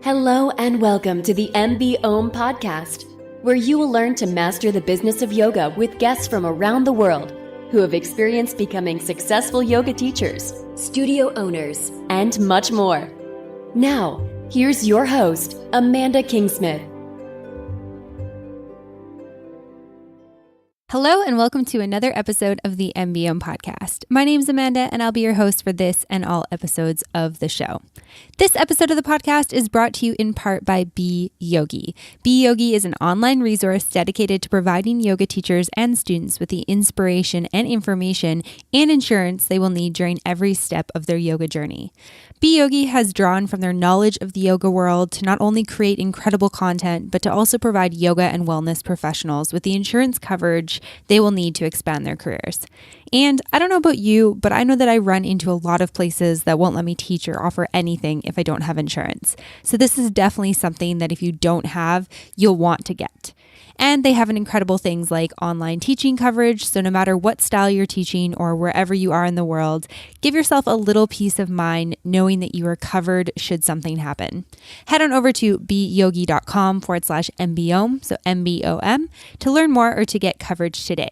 Hello and welcome to the MBOM podcast, where you will learn to master the business of yoga with guests from around the world who have experienced becoming successful yoga teachers, studio owners, and much more. Now, here's your host, Amanda Kingsmith. Hello and welcome to another episode of the MBOM podcast. My name is Amanda and I'll be your host for this and all episodes of the show. This episode of the podcast is brought to you in part by Be Yogi. Be Yogi is an online resource dedicated to providing yoga teachers and students with the inspiration and information and insurance they will need during every step of their yoga journey. Be Yogi has drawn from their knowledge of the yoga world to not only create incredible content, but to also provide yoga and wellness professionals with the insurance coverage they will need to expand their careers. And I don't know about you, but I know that I run into a lot of places that won't let me teach or offer anything if I don't have insurance. So this is definitely something that if you don't have, you'll want to get. And they have an incredible things like online teaching coverage. So no matter what style you're teaching or wherever you are in the world, give yourself a little peace of mind knowing that you are covered should something happen. Head on over to beyogi.com/MBOM, so MBOM, to learn more or to get coverage today.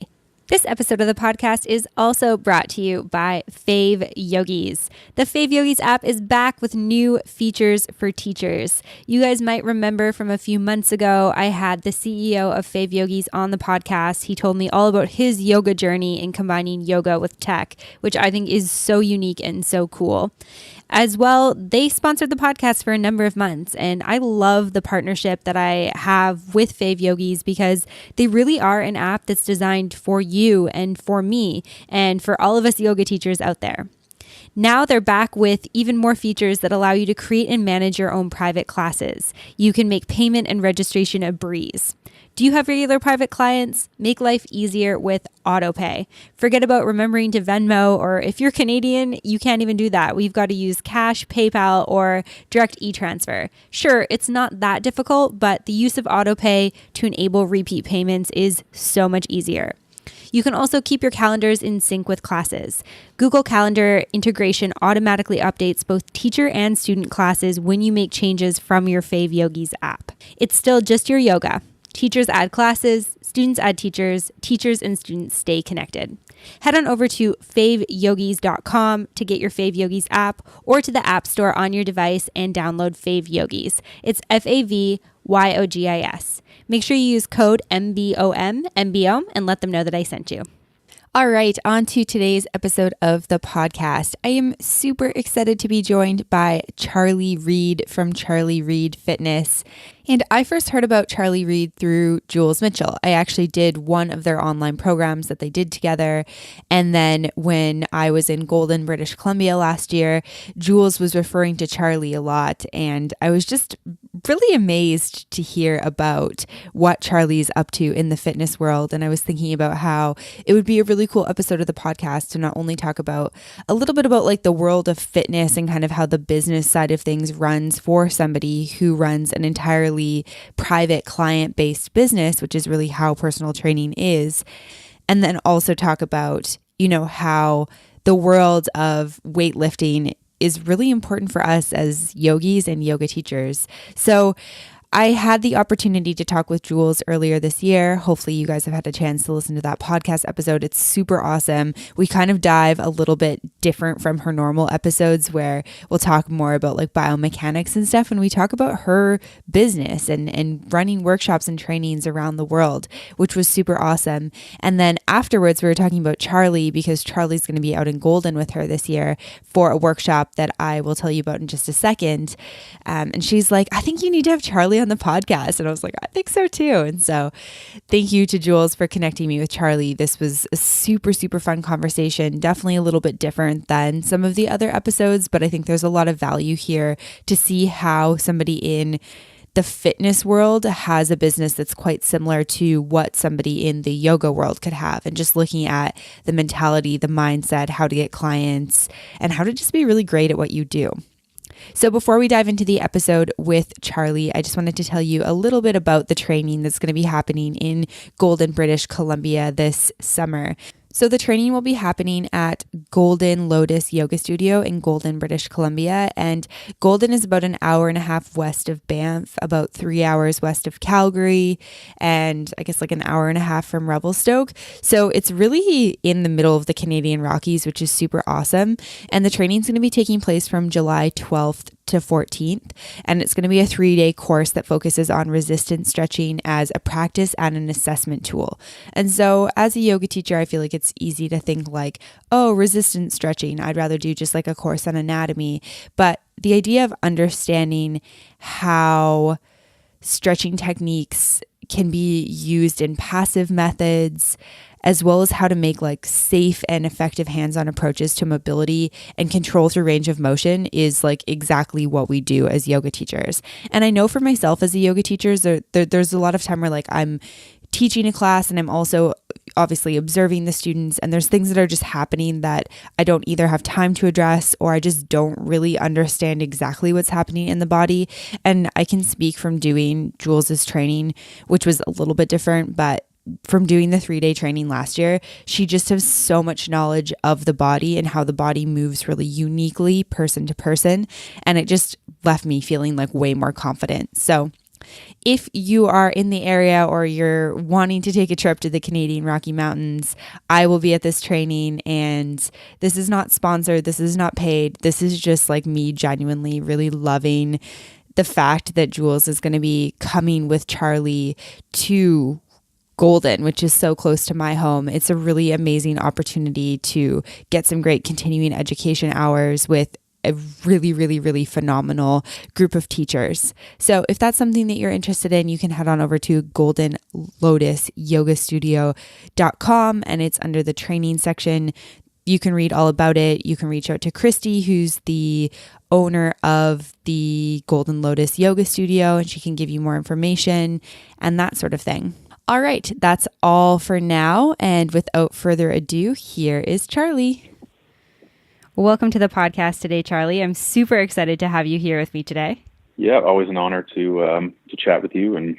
This episode of the podcast is also brought to you by Fave Yogis. The Fave Yogis app is back with new features for teachers. You guys might remember from a few months ago, I had the CEO of Fave Yogis on the podcast. He told me all about his yoga journey in combining yoga with tech, which I think is so unique and so cool. As well, they sponsored the podcast for a number of months, and I love the partnership that I have with Fave Yogis because they really are an app that's designed for you and for me and for all of us yoga teachers out there. Now they're back with even more features that allow you to create and manage your own private classes. You can make payment and registration a breeze. Do you have regular private clients? Make life easier with autopay. Forget about remembering to Venmo, or if you're Canadian, you can't even do that. We've got to use cash, PayPal, or direct e-transfer. Sure, it's not that difficult, but the use of autopay to enable repeat payments is so much easier. You can also keep your calendars in sync with classes. Google Calendar integration automatically updates both teacher and student classes when you make changes from your Fave Yogis app. It's still just your yoga. Teachers add classes, students add teachers, teachers and students stay connected. Head on over to faveyogis.com to get your Fave Yogis app or to the App Store on your device and download Fave Yogis. It's FAVYOGIS. Make sure you use code MBOM, and let them know that I sent you. All right, on to today's episode of the podcast. I am super excited to be joined by Charlie Reid from Charlie Reid Fitness. And I first heard about Charlie Reid through Jules Mitchell. I actually did one of their online programs that they did together. And then when I was in Golden, British Columbia last year, Jules was referring to Charlie a lot. And I was just really amazed to hear about what Charlie's up to in the fitness world. And I was thinking about how it would be a really cool episode of the podcast to not only talk about a little bit about like the world of fitness and kind of how the business side of things runs for somebody who runs an entirely private client-based business, which is really how personal training is. And then also talk about, how the world of weightlifting is really important for us as yogis and yoga teachers. So I had the opportunity to talk with Jules earlier this year. Hopefully you guys have had a chance to listen to that podcast episode. It's super awesome. We kind of dive a little bit different from her normal episodes where we'll talk more about like biomechanics and stuff. And we talk about her business and running workshops and trainings around the world, which was super awesome. And then afterwards, we were talking about Charlie because Charlie's going to be out in Golden with her this year for a workshop that I will tell you about in just a second. And she's like, I think you need to have Charlie on the podcast. And I was like, I think so too. And so thank you to Jules for connecting me with Charlie. This was a super, super fun conversation. Definitely a little bit different than some of the other episodes, but I think there's a lot of value here to see how somebody in the fitness world has a business that's quite similar to what somebody in the yoga world could have. And just looking at the mentality, the mindset, how to get clients, and how to just be really great at what you do. So before we dive into the episode with Charlie, I just wanted to tell you a little bit about the training that's going to be happening in Golden, British Columbia this summer. So the training will be happening at Golden Lotus Yoga Studio in Golden, British Columbia. And Golden is about an hour and a half west of Banff, about 3 hours west of Calgary, and I guess like an hour and a half from Revelstoke. So it's really in the middle of the Canadian Rockies, which is super awesome. And the training is going to be taking place from July 12th to 14th. And it's going to be a 3-day course that focuses on resistance stretching as a practice and an assessment tool. And so as a yoga teacher, I feel like it's easy to think like, oh, resistance stretching, I'd rather do just like a course on anatomy. But the idea of understanding how stretching techniques can be used in passive methods, as well as how to make like safe and effective hands-on approaches to mobility and control through range of motion is like exactly what we do as yoga teachers. And I know for myself as a yoga teacher, there's a lot of time where like I'm teaching a class and I'm also obviously observing the students, and there's things that are just happening that I don't either have time to address or I just don't really understand exactly what's happening in the body. And I can speak from doing Jules's training, which was a little bit different, but from doing the 3-day training last year, she just has so much knowledge of the body and how the body moves really uniquely person to person. And it just left me feeling like way more confident. So if you are in the area or you're wanting to take a trip to the Canadian Rocky Mountains, I will be at this training, and this is not sponsored. This is not paid. This is just like me genuinely really loving the fact that Jules is going to be coming with Charlie to Golden, which is so close to my home. It's a really amazing opportunity to get some great continuing education hours with a really, really, really phenomenal group of teachers. So if that's something that you're interested in, you can head on over to goldenlotusyogastudio.com, and it's under the training section. You can read all about it. You can reach out to Christy, who's the owner of the Golden Lotus Yoga Studio, and she can give you more information and that sort of thing. All right, that's all for now. And without further ado, here is Charlie. Welcome to the podcast today, Charlie. I'm super excited to have you here with me today. Yeah, always an honor to chat with you and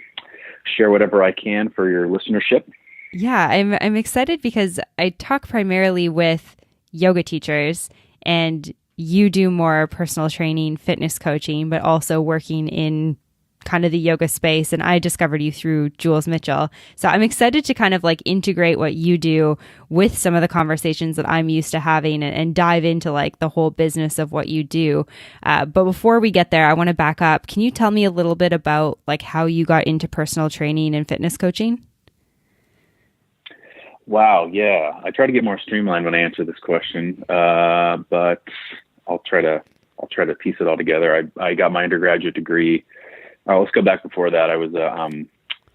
share whatever I can for your listenership. Yeah, I'm excited because I talk primarily with yoga teachers, and you do more personal training, fitness coaching, but also working in kind of the yoga space. And I discovered you through Jules Mitchell. So I'm excited to kind of like integrate what you do with some of the conversations that I'm used to having and dive into like the whole business of what you do. But before we get there, I want to back up. Can you tell me a little bit about like how you got into personal training and fitness coaching? Wow. Yeah. I try to get more streamlined when I answer this question. But I'll try to piece it all together. I got my undergraduate degree. Let's go back before that. I was a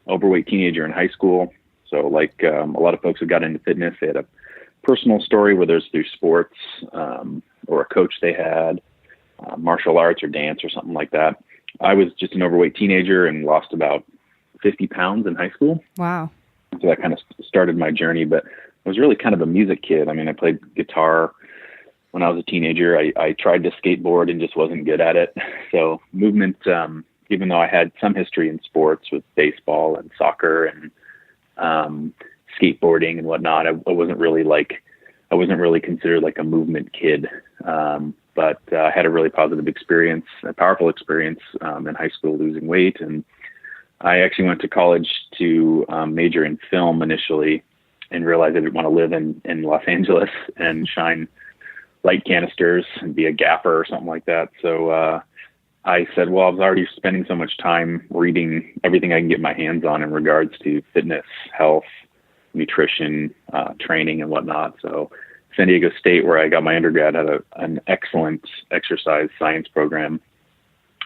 overweight teenager in high school. So like a lot of folks who got into fitness, they had a personal story, whether it's through sports or a coach they had, martial arts or dance or something like that. I was just an overweight teenager and lost about 50 pounds in high school. Wow. So that kind of started my journey, but I was really kind of a music kid. I mean, I played guitar when I was a teenager. I tried to skateboard and just wasn't good at it. So movement, even though I had some history in sports with baseball and soccer and skateboarding and whatnot, I wasn't really considered like a movement kid. But I had a really positive experience, a powerful experience in high school losing weight. And I actually went to college to major in film initially and realized I didn't want to live in Los Angeles and shine light canisters and be a gaffer or something like that. So I said, well, I was already spending so much time reading everything I can get my hands on in regards to fitness, health, nutrition, training and whatnot. So San Diego State, where I got my undergrad, had an excellent exercise science program.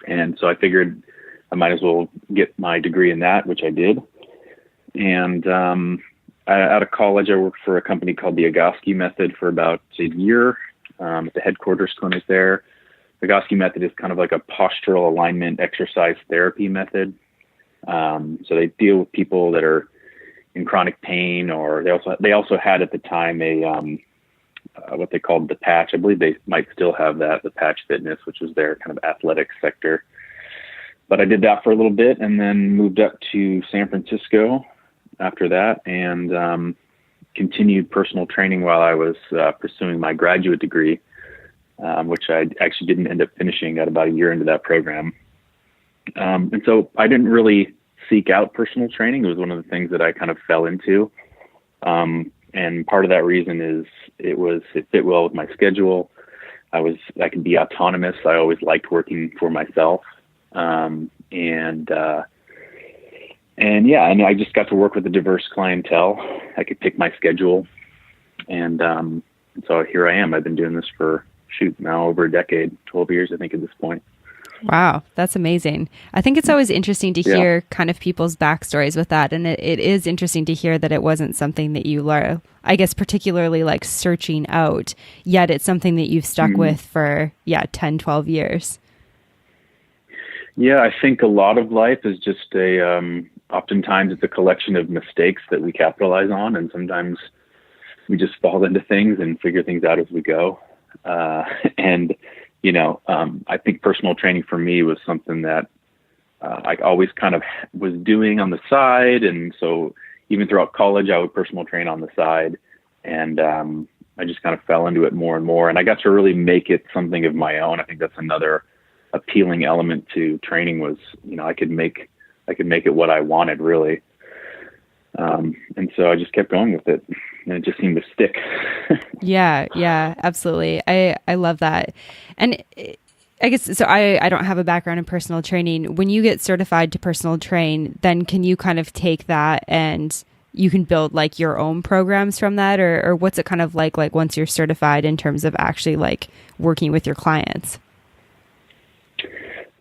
And so I figured I might as well get my degree in that, which I did. And out of college, I worked for a company called the Egoscue Method for about a year at the headquarters clinic there. The Egoscue Method is kind of like a postural alignment exercise therapy method. So they deal with people that are in chronic pain, or they also had at the time a what they called the Patch. I believe they might still have that, the Patch Fitness, which was their kind of athletic sector. But I did that for a little bit and then moved up to San Francisco after that. And continued personal training while I was pursuing my graduate degree, which I actually didn't end up finishing. Got about a year into that program. And so I didn't really seek out personal training. It was one of the things that I kind of fell into. And part of that reason is it fit well with my schedule. I could be autonomous. I always liked working for myself. And I just got to work with a diverse clientele. I could pick my schedule. And so here I am. I've been doing this for, now over a decade, 12 years, I think, at this point. Wow, that's amazing. I think it's always interesting to hear kind of people's backstories with that. And it is interesting to hear that it wasn't something that you learned, I guess, particularly like searching out, yet it's something that you've stuck with for, 10, 12 years. Yeah, I think a lot of life is just oftentimes it's a collection of mistakes that we capitalize on. And sometimes we just fall into things and figure things out as we go. I think personal training for me was something that I always kind of was doing on the side. And so even throughout college, I would personal train on the side. And I just kind of fell into it more and more. And I got to really make it something of my own. I think that's another appealing element to training was, I could make it what I wanted, really. And so I just kept going with it, and it just seemed to stick. Yeah, absolutely. I love that. And I guess, so I don't have a background in personal training. When you get certified to personal train, then can you kind of take that and you can build like your own programs from that, or what's it kind of like once you're certified in terms of actually like working with your clients?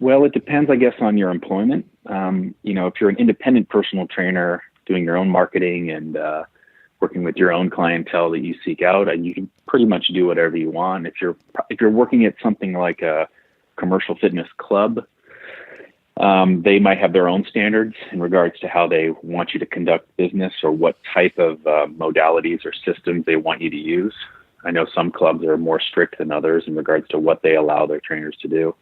Well, it depends, I guess, on your employment. If you're an independent personal trainer doing your own marketing and working with your own clientele that you seek out, and you can pretty much do whatever you want. If you're working at something like a commercial fitness club, they might have their own standards in regards to how they want you to conduct business or what type of modalities or systems they want you to use. I know some clubs are more strict than others in regards to what they allow their trainers to do,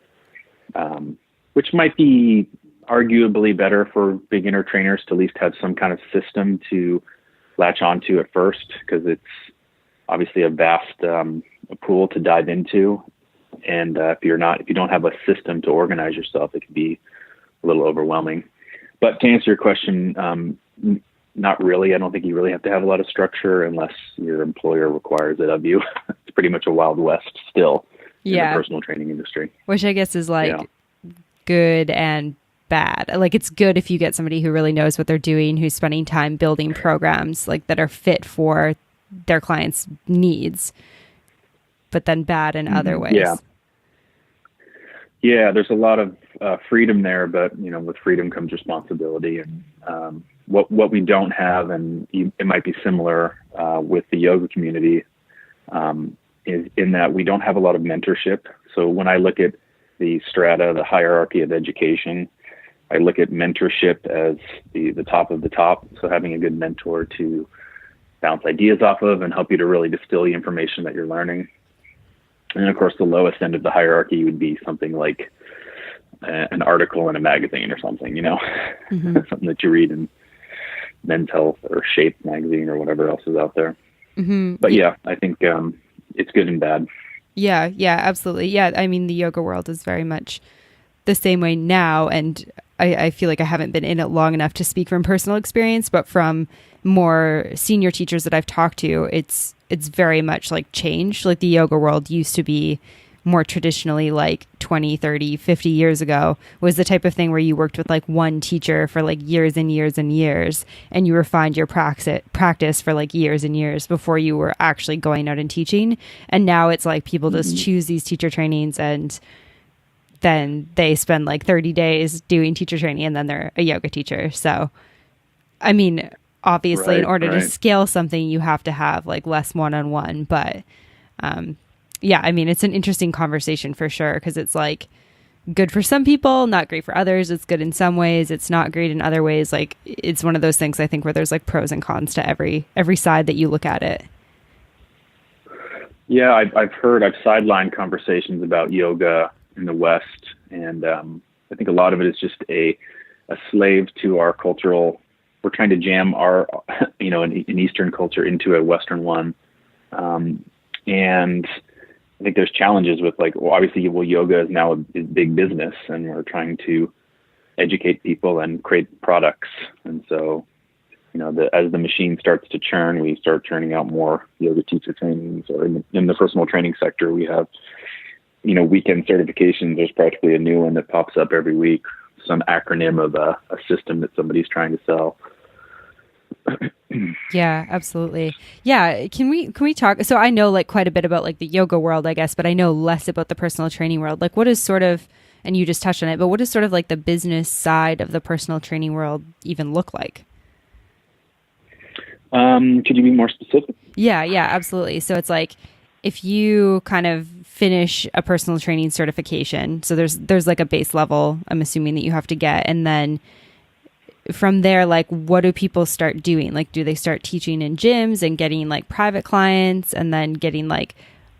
which might be arguably better for beginner trainers to at least have some kind of system to latch onto at first, because it's obviously a vast pool to dive into. And if you don't have a system to organize yourself, it can be a little overwhelming. But to answer your question, not really. I don't think you really have to have a lot of structure unless your employer requires it of you. It's pretty much a Wild West still in the personal training industry. Which I guess is good and bad. Like, it's good if you get somebody who really knows what they're doing, who's spending time building programs like that are fit for their clients' needs, but then bad in other ways. Yeah, there's a lot of freedom there, but with freedom comes responsibility. And what we don't have, and it might be similar with the yoga community, is in that we don't have a lot of mentorship. So when I look at the strata, the hierarchy of education, I look at mentorship as the top of the top. So having a good mentor to bounce ideas off of and help you to really distill the information that you're learning. And of course, the lowest end of the hierarchy would be something like an article in a magazine or something, something that you read in Men's Health or Shape magazine or whatever else is out there. Mm-hmm. But I think it's good and bad. Yeah, absolutely. Yeah, I mean, the yoga world is very much the same way now, and I feel like I haven't been in it long enough to speak from personal experience, but from more senior teachers that I've talked to, it's very much like changed. Like, the yoga world used to be more traditionally, like 20, 30, 50 years ago, was the type of thing where you worked with like one teacher for like years and years and years, and you refined your practice for like years and years before you were actually going out and teaching. And now it's like people just choose these teacher trainings, and then they spend like 30 days doing teacher training, and then they're a yoga teacher. So, I mean, obviously, in order to scale something, you have to have like less one-on-one. But I mean, it's an interesting conversation for sure, because it's like good for some people, not great for others. It's good in some ways, it's not great in other ways. Like, it's one of those things, I think, where there's like pros and cons to every side that you look at it. Yeah, I've sidelined conversations about yoga in the West, and I think a lot of it is just a slave to our cultural we're trying to jam our, an Eastern culture into a Western one. And I think there's challenges with obviously, yoga is now a big business, and we're trying to educate people and create products. And so, as the machine starts to churn, we start churning out more yoga teacher trainings, or in the personal training sector, we have, weekend certifications. There's practically a new one that pops up every week, some acronym of a system that somebody's trying to sell. Yeah, absolutely. Yeah. Can we talk? So I know quite a bit about the yoga world, I guess, but I know less about the personal training world. What is sort of, and you just touched on it, but what does sort of the business side of the personal training world even look like? Could you be more specific? Yeah, absolutely. So it's if you kind of finish a personal training certification, so there's a base level, I'm assuming, that you have to get, and then from there, what do people start doing? Do they start teaching in gyms and getting private clients, and then getting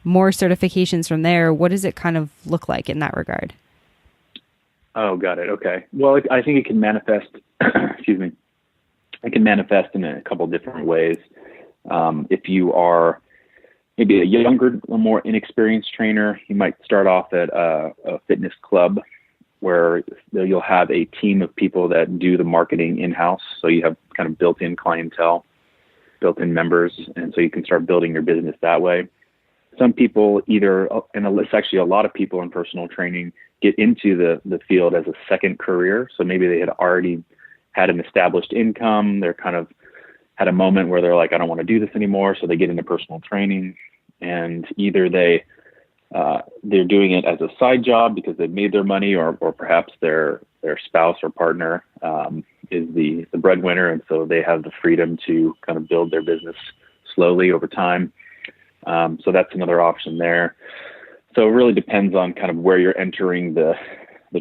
more certifications from there? What does it kind of look like in that regard? Oh, got it. Okay. Well, I think it can manifest, excuse me, it can manifest in a couple different ways. If you are maybe a younger, a more inexperienced trainer, you might start off at a fitness club where you'll have a team of people that do the marketing in-house. So you have kind of built-in clientele, built-in members, and so you can start building your business that way. Some people and it's actually a lot of people in personal training, get into the field as a second career. So maybe they had already had an established income. They're kind of had a moment where they're like, I don't want to do this anymore. So they get into personal training, and either they're doing it as a side job because they've made their money, or perhaps their spouse or partner is the breadwinner, and so they have the freedom to kind of build their business slowly over time. So that's another option there. So it really depends on kind of where you're entering the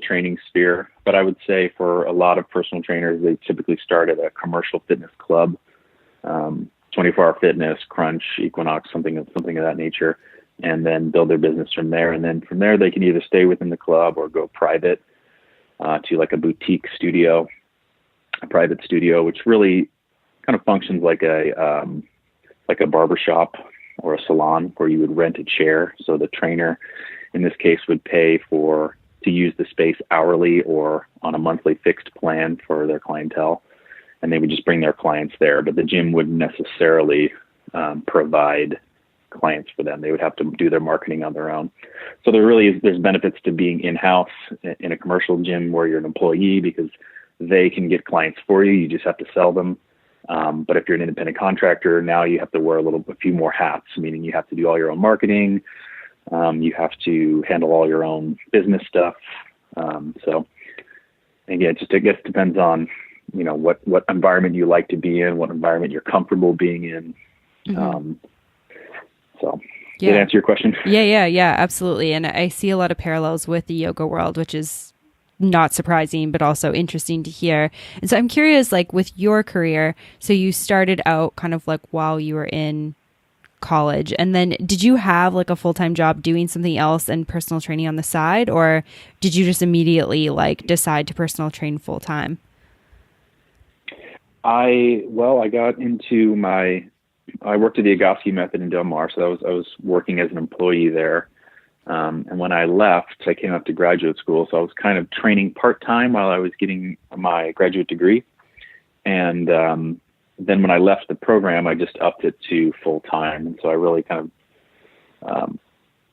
training sphere. But I would say for a lot of personal trainers, they typically start at a commercial fitness club, 24-hour fitness, Crunch, Equinox, something of that nature, and then build their business from there. And then from there, they can either stay within the club or go private to a boutique studio, a private studio, which really kind of functions like a barbershop or a salon, where you would rent a chair. So the trainer, in this case, would pay to use the space hourly or on a monthly fixed plan for their clientele, and they would just bring their clients there. But the gym wouldn't necessarily provide clients for them. They would have to do their marketing on their own. So there's benefits to being in-house in a commercial gym where you're an employee, because they can get clients for you. You just have to sell them. But if you're an independent contractor, now you have to wear a few more hats, meaning you have to do all your own marketing. You have to handle all your own business stuff. So again, I guess depends on, what environment you like to be in, what environment you're comfortable being in. Mm-hmm. So yeah. Did that answer your question? Yeah, absolutely. And I see a lot of parallels with the yoga world, which is not surprising, but also interesting to hear. And so I'm curious, with your career, so you started out kind of while you were in college, and then did you have a full-time job doing something else and personal training on the side, or did you just immediately decide to personal train full-time? I worked at the Egoscue Method in Del Mar, so I was working as an employee there. And when I left, I came up to graduate school, so I was kind of training part-time while I was getting my graduate degree. And then when I left the program, I just upped it to full-time. And so I really kind of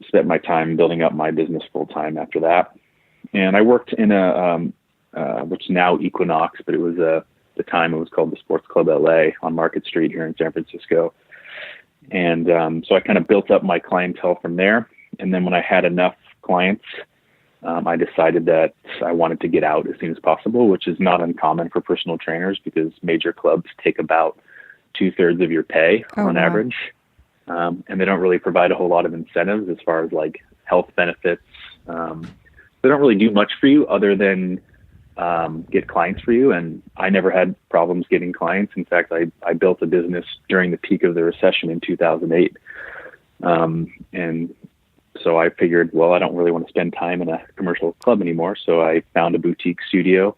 spent my time building up my business full-time after that. And I worked in which is now Equinox, but it was the time it was called the Sports Club LA on Market Street here in San Francisco. And so I kind of built up my clientele from there. And then when I had enough clients, I decided that I wanted to get out as soon as possible, which is not uncommon for personal trainers, because major clubs take about 2/3 of your pay on average. And they don't really provide a whole lot of incentives as far as health benefits. They don't really do much for you other than get clients for you. And I never had problems getting clients. In fact, I built a business during the peak of the recession in 2008. And so I figured, well, I don't really want to spend time in a commercial club anymore. So I found a boutique studio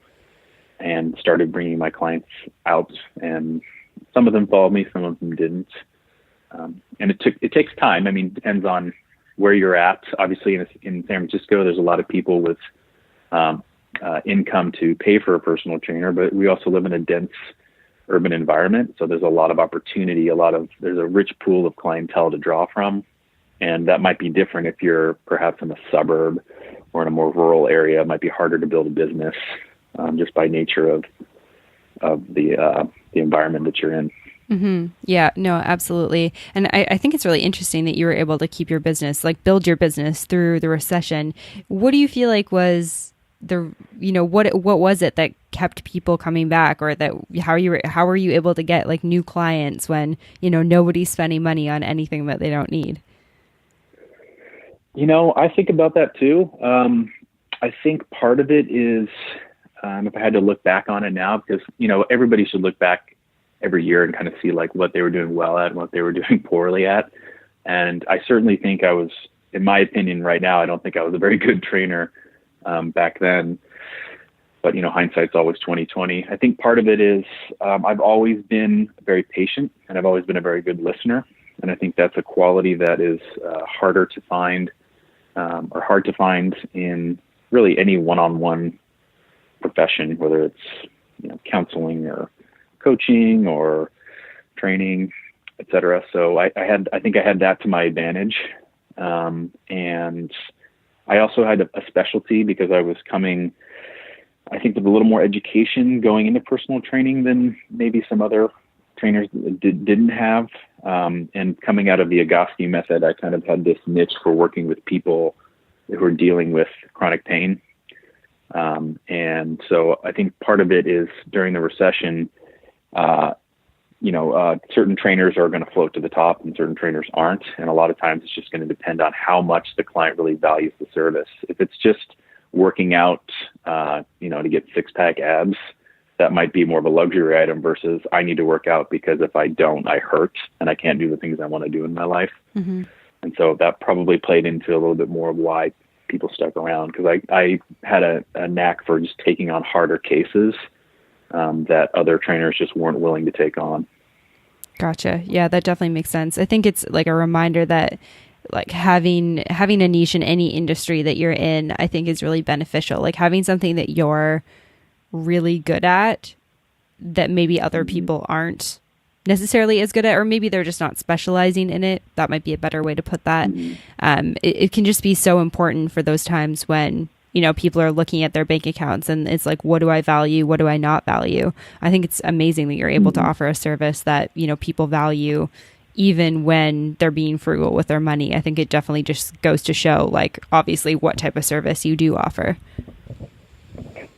and started bringing my clients out, and some of them followed me, some of them didn't. And it takes time. I mean, it depends on where you're at. Obviously in San Francisco, there's a lot of people with income to pay for a personal trainer, but we also live in a dense urban environment. So there's a lot of opportunity, there's a rich pool of clientele to draw from. And that might be different if you're perhaps in a suburb or in a more rural area. It might be harder to build a business just by nature of the environment that you're in. Mm-hmm. Yeah, no, absolutely. And I think it's really interesting that you were able to keep your business, like build your business through the recession. What do you feel like was what was it that kept people coming back, or that how were you able to get like new clients when, nobody's spending money on anything that they don't need? I think about that too. I think part of it is, if I had to look back on it now, because, everybody should look back every year and kind of see like what they were doing well at and what they were doing poorly at. And I certainly think I was, in my opinion right now, I don't think I was a very good trainer back then, but hindsight's always 20/20. I think part of it is, I've always been very patient, and I've always been a very good listener. And I think that's a quality that is harder to find, or hard to find in really any one-on-one profession, whether it's, counseling or coaching or training, et cetera. So I think I had that to my advantage. And I also had a specialty because I was coming, I think, with a little more education going into personal training than maybe some other trainers didn't have. And coming out of the Egoscue Method, I kind of had this niche for working with people who are dealing with chronic pain. And so I think part of it is during the recession, certain trainers are going to float to the top and certain trainers aren't. And a lot of times it's just going to depend on how much the client really values the service. If it's just working out, to get 6-pack abs, that might be more of a luxury item versus I need to work out because if I don't, I hurt and I can't do the things I want to do in my life. Mm-hmm. And so that probably played into a little bit more of why people stuck around, because I had a knack for just taking on harder cases that other trainers just weren't willing to take on. Gotcha. Yeah, that definitely makes sense. I think it's like a reminder that like having a niche in any industry that you're in, I think is really beneficial. Like having something that you're really good at that maybe other people aren't necessarily as good at, or maybe they're just not specializing in it. That might be a better way to put that. It can just be so important for those times when, people are looking at their bank accounts and it's like, what do I value? What do I not value? I think it's amazing that you're able to offer a service that, people value even when they're being frugal with their money. I think it definitely just goes to show, like, obviously what type of service you do offer.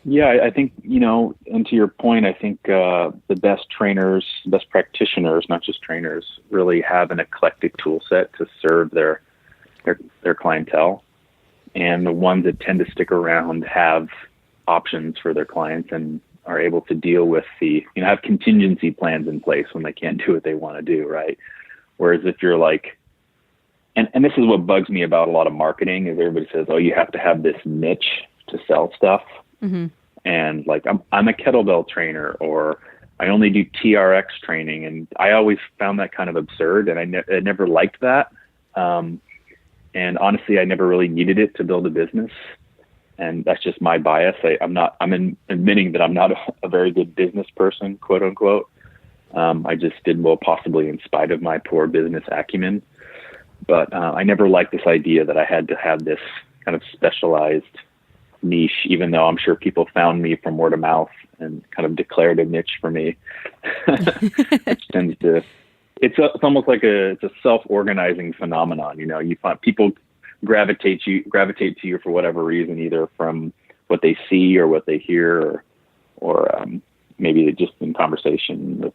Yeah, I think, and to your point, I think the best trainers, best practitioners, not just trainers, really have an eclectic tool set to serve their clientele. And the ones that tend to stick around have options for their clients and are able to deal with have contingency plans in place when they can't do what they want to do, right? Whereas if you're like, and this is what bugs me about a lot of marketing, is everybody says, oh, you have to have this niche to sell stuff. Mm-hmm. And like, I'm a kettlebell trainer, or I only do TRX training. And I always found that kind of absurd. And I never liked that. And honestly, I never really needed it to build a business. And that's just my bias. I'm admitting that I'm not a very good business person, quote unquote. I just did well, possibly in spite of my poor business acumen. But I never liked this idea that I had to have this kind of specialized niche, even though I'm sure people found me from word of mouth and kind of declared a niche for me. Which tends to, it's almost like it's a self-organizing phenomenon. You find people gravitate to you for whatever reason, either from what they see or what they hear, or maybe just in conversation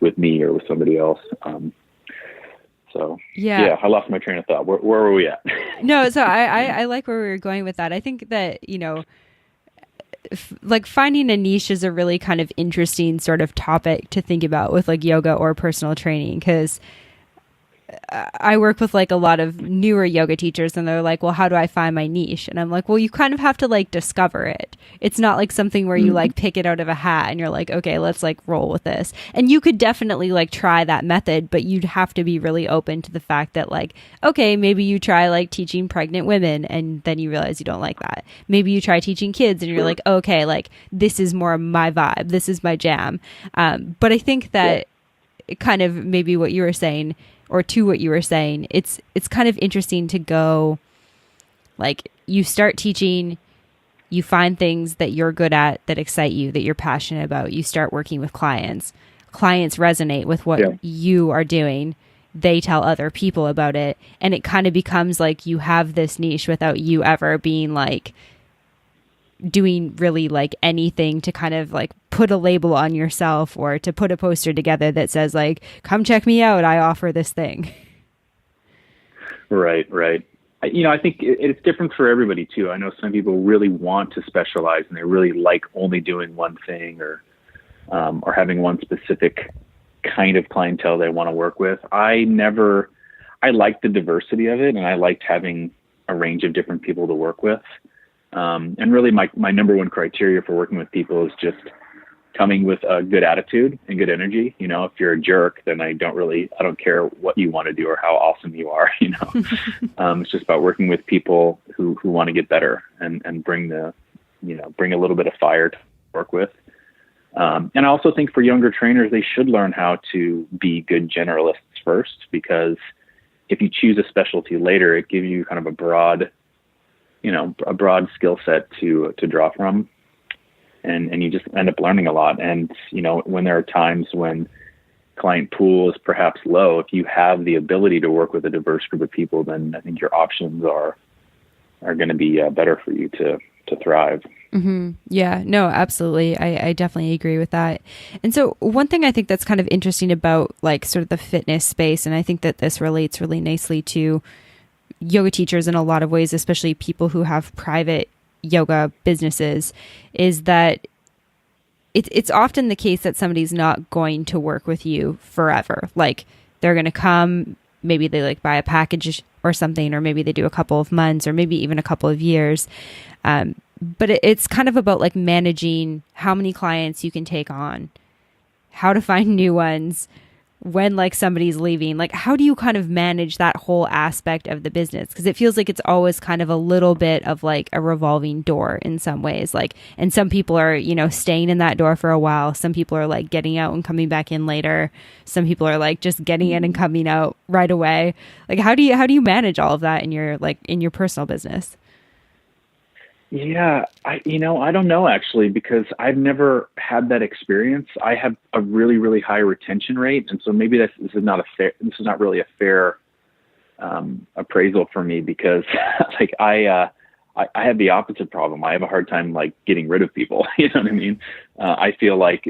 with me or with somebody else. So yeah, I lost my train of thought. Where were we at? No, so I like where we were going with that. I think that, like finding a niche is a really kind of interesting sort of topic to think about with like yoga or personal training, because I work with like a lot of newer yoga teachers and they're like, well, how do I find my niche? And I'm like, well, you kind of have to like discover it. It's not like something where you like pick it out of a hat and you're like, okay, let's like roll with this. And you could definitely like try that method, but you'd have to be really open to the fact that like, okay, maybe you try like teaching pregnant women and then you realize you don't like that. Maybe you try teaching kids and you're like, okay, like this is more my vibe. This is my jam. But I think that kind of maybe what you were saying, or to what you were saying, it's kind of interesting to go, like, you start teaching, you find things that you're good at, that excite you, that you're passionate about. You start working with clients. Clients resonate with what you are doing. They tell other people about it. And it kind of becomes like you have this niche without you ever being like doing really like anything to kind of like put a label on yourself or to put a poster together that says like, come check me out, I offer this thing. Right. I think it's different for everybody too. I know some people really want to specialize and they really like only doing one thing or having one specific kind of clientele they want to work with. I liked the diversity of it, and I liked having a range of different people to work with. And really my number one criteria for working with people is just coming with a good attitude and good energy. If you're a jerk, then I don't care what you want to do or how awesome you are, It's just about working with people who want to get better and bring a little bit of fire to work with. And I also think for younger trainers, they should learn how to be good generalists first, because if you choose a specialty later, it gives you kind of a broad skill set to draw from, and you just end up learning a lot. And, when there are times when client pool is perhaps low, if you have the ability to work with a diverse group of people, then I think your options are going to be better for you to thrive. Mm-hmm. Yeah, no, absolutely. I definitely agree with that. And so one thing I think that's kind of interesting about like sort of the fitness space, and I think that this relates really nicely to yoga teachers in a lot of ways, especially people who have private yoga businesses, is that it's often the case that somebody's not going to work with you forever. Like they're going to come, maybe they like buy a package or something, or maybe they do a couple of months or maybe even a couple of years. But it's kind of about like managing how many clients you can take on, how to find new ones, when like somebody's leaving, like how do you kind of manage that whole aspect of the business? Because it feels like it's always kind of a little bit of like a revolving door in some ways. Like, and some people are, staying in that door for a while. Some people are like getting out and coming back in later. Some people are like just getting in and coming out right away. Like, how do you manage all of that in your personal business? Yeah, I don't know actually, because I've never had that experience. I have a really, really high retention rate. And so maybe this is not really a fair appraisal for me, because like I have the opposite problem. I have a hard time like getting rid of people. You know what I mean? I feel like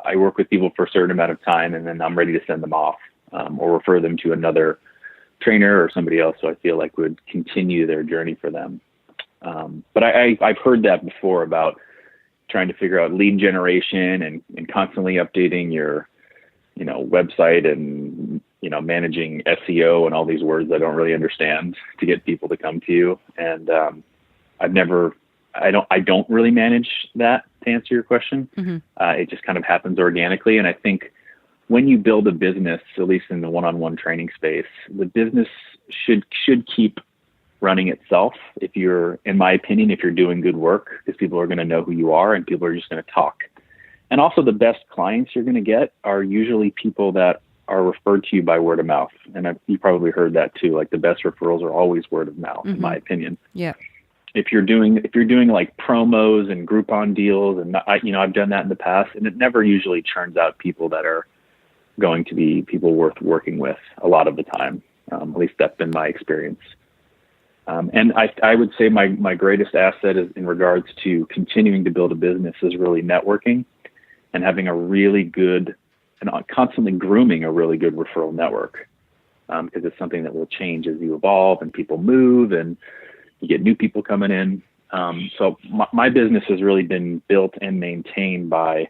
I work with people for a certain amount of time and then I'm ready to send them off or refer them to another trainer or somebody else who I feel like would continue their journey for them. But I've heard that before about trying to figure out lead generation and constantly updating your, website and, managing SEO and all these words I don't really understand to get people to come to you. And, I don't really manage that, to answer your question. Mm-hmm. It just kind of happens organically. And I think when you build a business, at least in the one-on-one training space, the business should keep running itself. In my opinion, if you're doing good work, because people are going to know who you are and people are just going to talk. And also the best clients you're going to get are usually people that are referred to you by word of mouth. And you probably heard that too. Like the best referrals are always word of mouth, in my opinion. Yeah. If you're doing like promos and Groupon deals, and I've done that in the past, and it never usually churns out people that are going to be people worth working with a lot of the time. At least that's been my experience. And I would say my greatest asset is in regards to continuing to build a business is really networking and having a really good and constantly grooming a really good referral network. Because it's something that will change as you evolve and people move and you get new people coming in. So my business has really been built and maintained by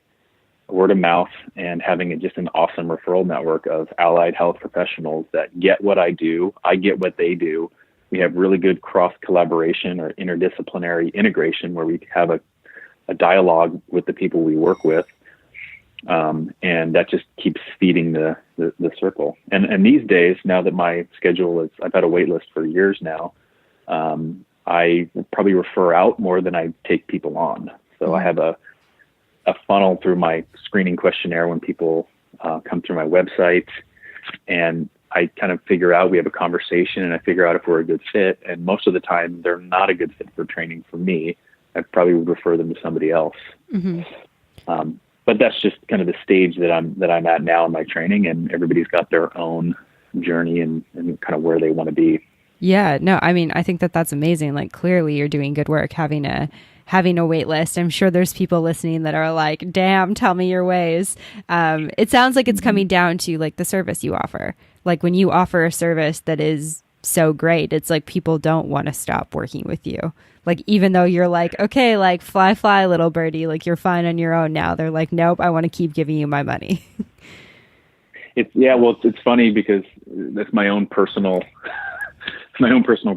word of mouth and having just an awesome referral network of allied health professionals that get what I do. I get what they do. We have really good cross collaboration or interdisciplinary integration where we have a dialogue with the people we work with. And that just keeps feeding the circle. And these days, now that my schedule is, I've had a wait list for years now. I probably refer out more than I take people on. So I have a funnel through my screening questionnaire when people come through my website, and I kind of figure out, we have a conversation and I figure out if we're a good fit. And most of the time they're not a good fit for training for me. I probably would refer them to somebody else. But that's just kind of the stage that I'm at now in my training, and everybody's got their own journey and kind of where they want to be. Yeah, no, I mean, I think that that's amazing. Like, clearly you're doing good work having a wait list. I'm sure there's people listening that are like, damn, tell me your ways. It sounds like it's coming down to like the service you offer. Like when you offer a service that is so great, it's like people don't want to stop working with you. Like, even though you're like, okay, like fly, little birdie, like you're fine on your own now. They're like, nope, I want to keep giving you my money. It's funny because that's my own personal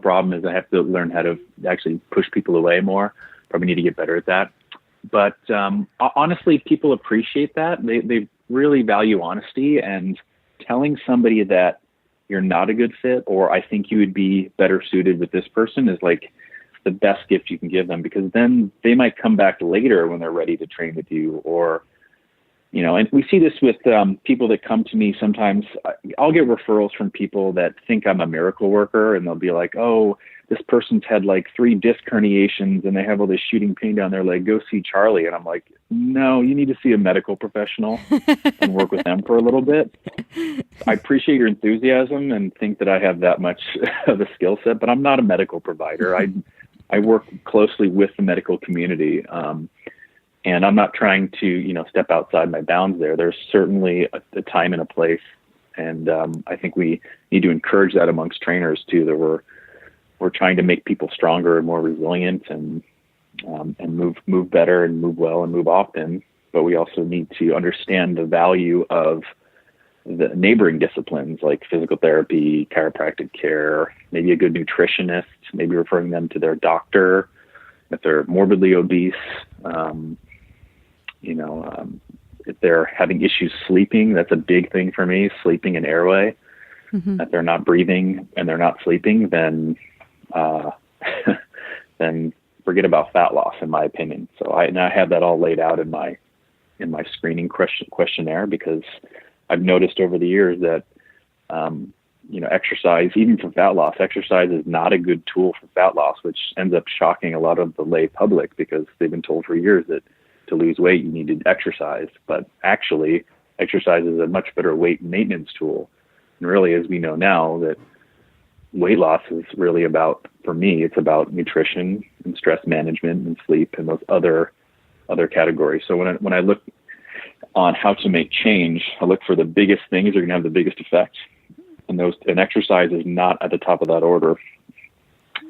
problem is I have to learn how to actually push people away more. Probably need to get better at that. But honestly, people appreciate that. They really value honesty, and telling somebody that you're not a good fit, or I think you would be better suited with this person, is like the best gift you can give them, because then they might come back later when they're ready to train with you. Or, and we see this with people that come to me. Sometimes I'll get referrals from people that think I'm a miracle worker, and they'll be like, oh, this person's had like 3 disc herniations and they have all this shooting pain down their leg. Go see Charlie. And I'm like, no, you need to see a medical professional and work with them for a little bit. I appreciate your enthusiasm and think that I have that much of a skill set, but I'm not a medical provider. I work closely with the medical community. And I'm not trying to, step outside my bounds there. There's certainly a time and a place. And I think we need to encourage that amongst trainers too, that we're trying to make people stronger and more resilient and move better and move well and move often. But we also need to understand the value of the neighboring disciplines like physical therapy, chiropractic care, maybe a good nutritionist, maybe referring them to their doctor if they're morbidly obese. If they're having issues sleeping, that's a big thing for me, sleeping and airway. If they're not breathing and they're not sleeping, then forget about fat loss, in my opinion. So I have that all laid out in my screening questionnaire, because I've noticed over the years that, exercise, even for fat loss, exercise is not a good tool for fat loss, which ends up shocking a lot of the lay public, because they've been told for years that to lose weight, you need to exercise. But actually, exercise is a much better weight maintenance tool. And really, as we know now, that weight loss is really about, for me, it's about nutrition and stress management and sleep and those other categories. So when I look on how to make change, I look for the biggest things that are going to have the biggest effect. And exercise is not at the top of that order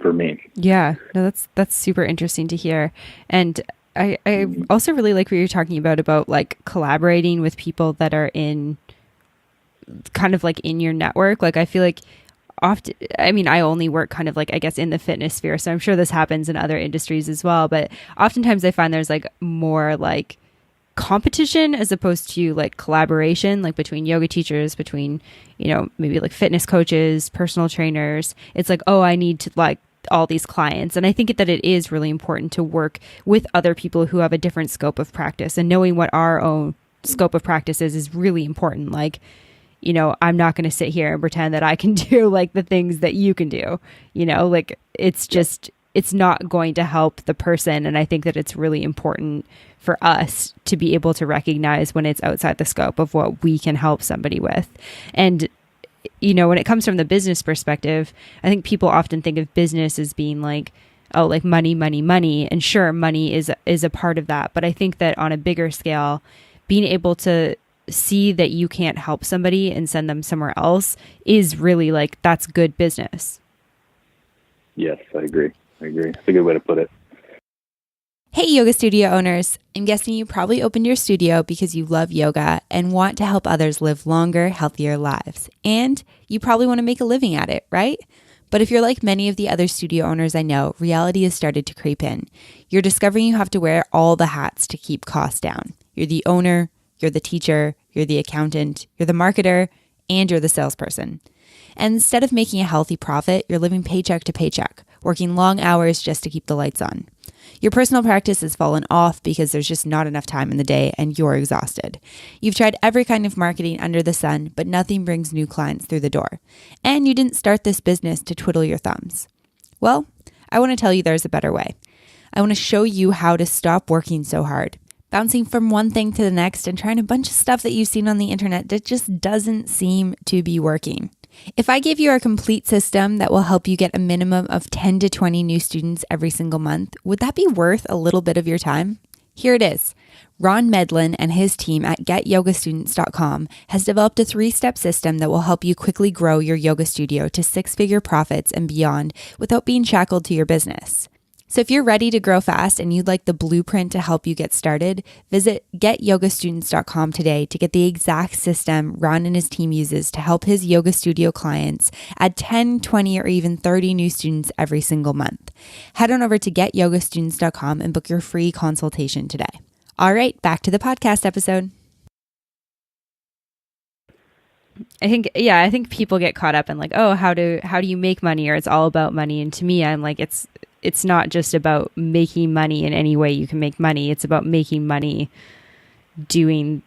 for me. Yeah, no, that's super interesting to hear. And I also really like what you're talking about like collaborating with people that are in kind of like in your network. Like, I feel like often, I mean, I only work kind of like, I guess, in the fitness sphere, so I'm sure this happens in other industries as well. But oftentimes I find there's like more like competition as opposed to like collaboration, like between yoga teachers, between, maybe like fitness coaches, personal trainers. It's like, oh, I need to like all these clients. And I think that it is really important to work with other people who have a different scope of practice, and knowing what our own scope of practice is really important. Like, I'm not going to sit here and pretend that I can do like the things that you can do, like it's just, it's not going to help the person. And I think that it's really important for us to be able to recognize when it's outside the scope of what we can help somebody with. And when it comes from the business perspective, I think people often think of business as being like, oh, like money, money, money. And sure, money is a part of that. But I think that on a bigger scale, being able to see that you can't help somebody and send them somewhere else is really like, that's good business. Yes, I agree. That's a good way to put it. Hey, yoga studio owners. I'm guessing you probably opened your studio because you love yoga and want to help others live longer, healthier lives. And you probably want to make a living at it, right? But if you're like many of the other studio owners I know, reality has started to creep in. You're discovering you have to wear all the hats to keep costs down. You're the owner, you're the teacher, you're the accountant, you're the marketer, and you're the salesperson. And instead of making a healthy profit, you're living paycheck to paycheck, working long hours just to keep the lights on. Your personal practice has fallen off because there's just not enough time in the day and you're exhausted. You've tried every kind of marketing under the sun, but nothing brings new clients through the door. And you didn't start this business to twiddle your thumbs. Well, I want to tell you there's a better way. I want to show you how to stop working so hard, bouncing from one thing to the next and trying a bunch of stuff that you've seen on the internet that just doesn't seem to be working. If I give you our complete system that will help you get a minimum of 10 to 20 new students every single month, would that be worth a little bit of your time? Here it is. Ron Medlin and his team at getyogastudents.com has developed a 3-step system that will help you quickly grow your yoga studio to 6-figure profits and beyond without being shackled to your business. So if you're ready to grow fast and you'd like the blueprint to help you get started, visit getyogastudents.com today to get the exact system Ron and his team uses to help his yoga studio clients add 10, 20, or even 30 new students every single month. Head on over to getyogastudents.com and book your free consultation today. All right, back to the podcast episode. I think people get caught up in like, oh, how do you make money, or it's all about money. And to me, I'm like, it's not just about making money in any way you can make money. It's about making money doing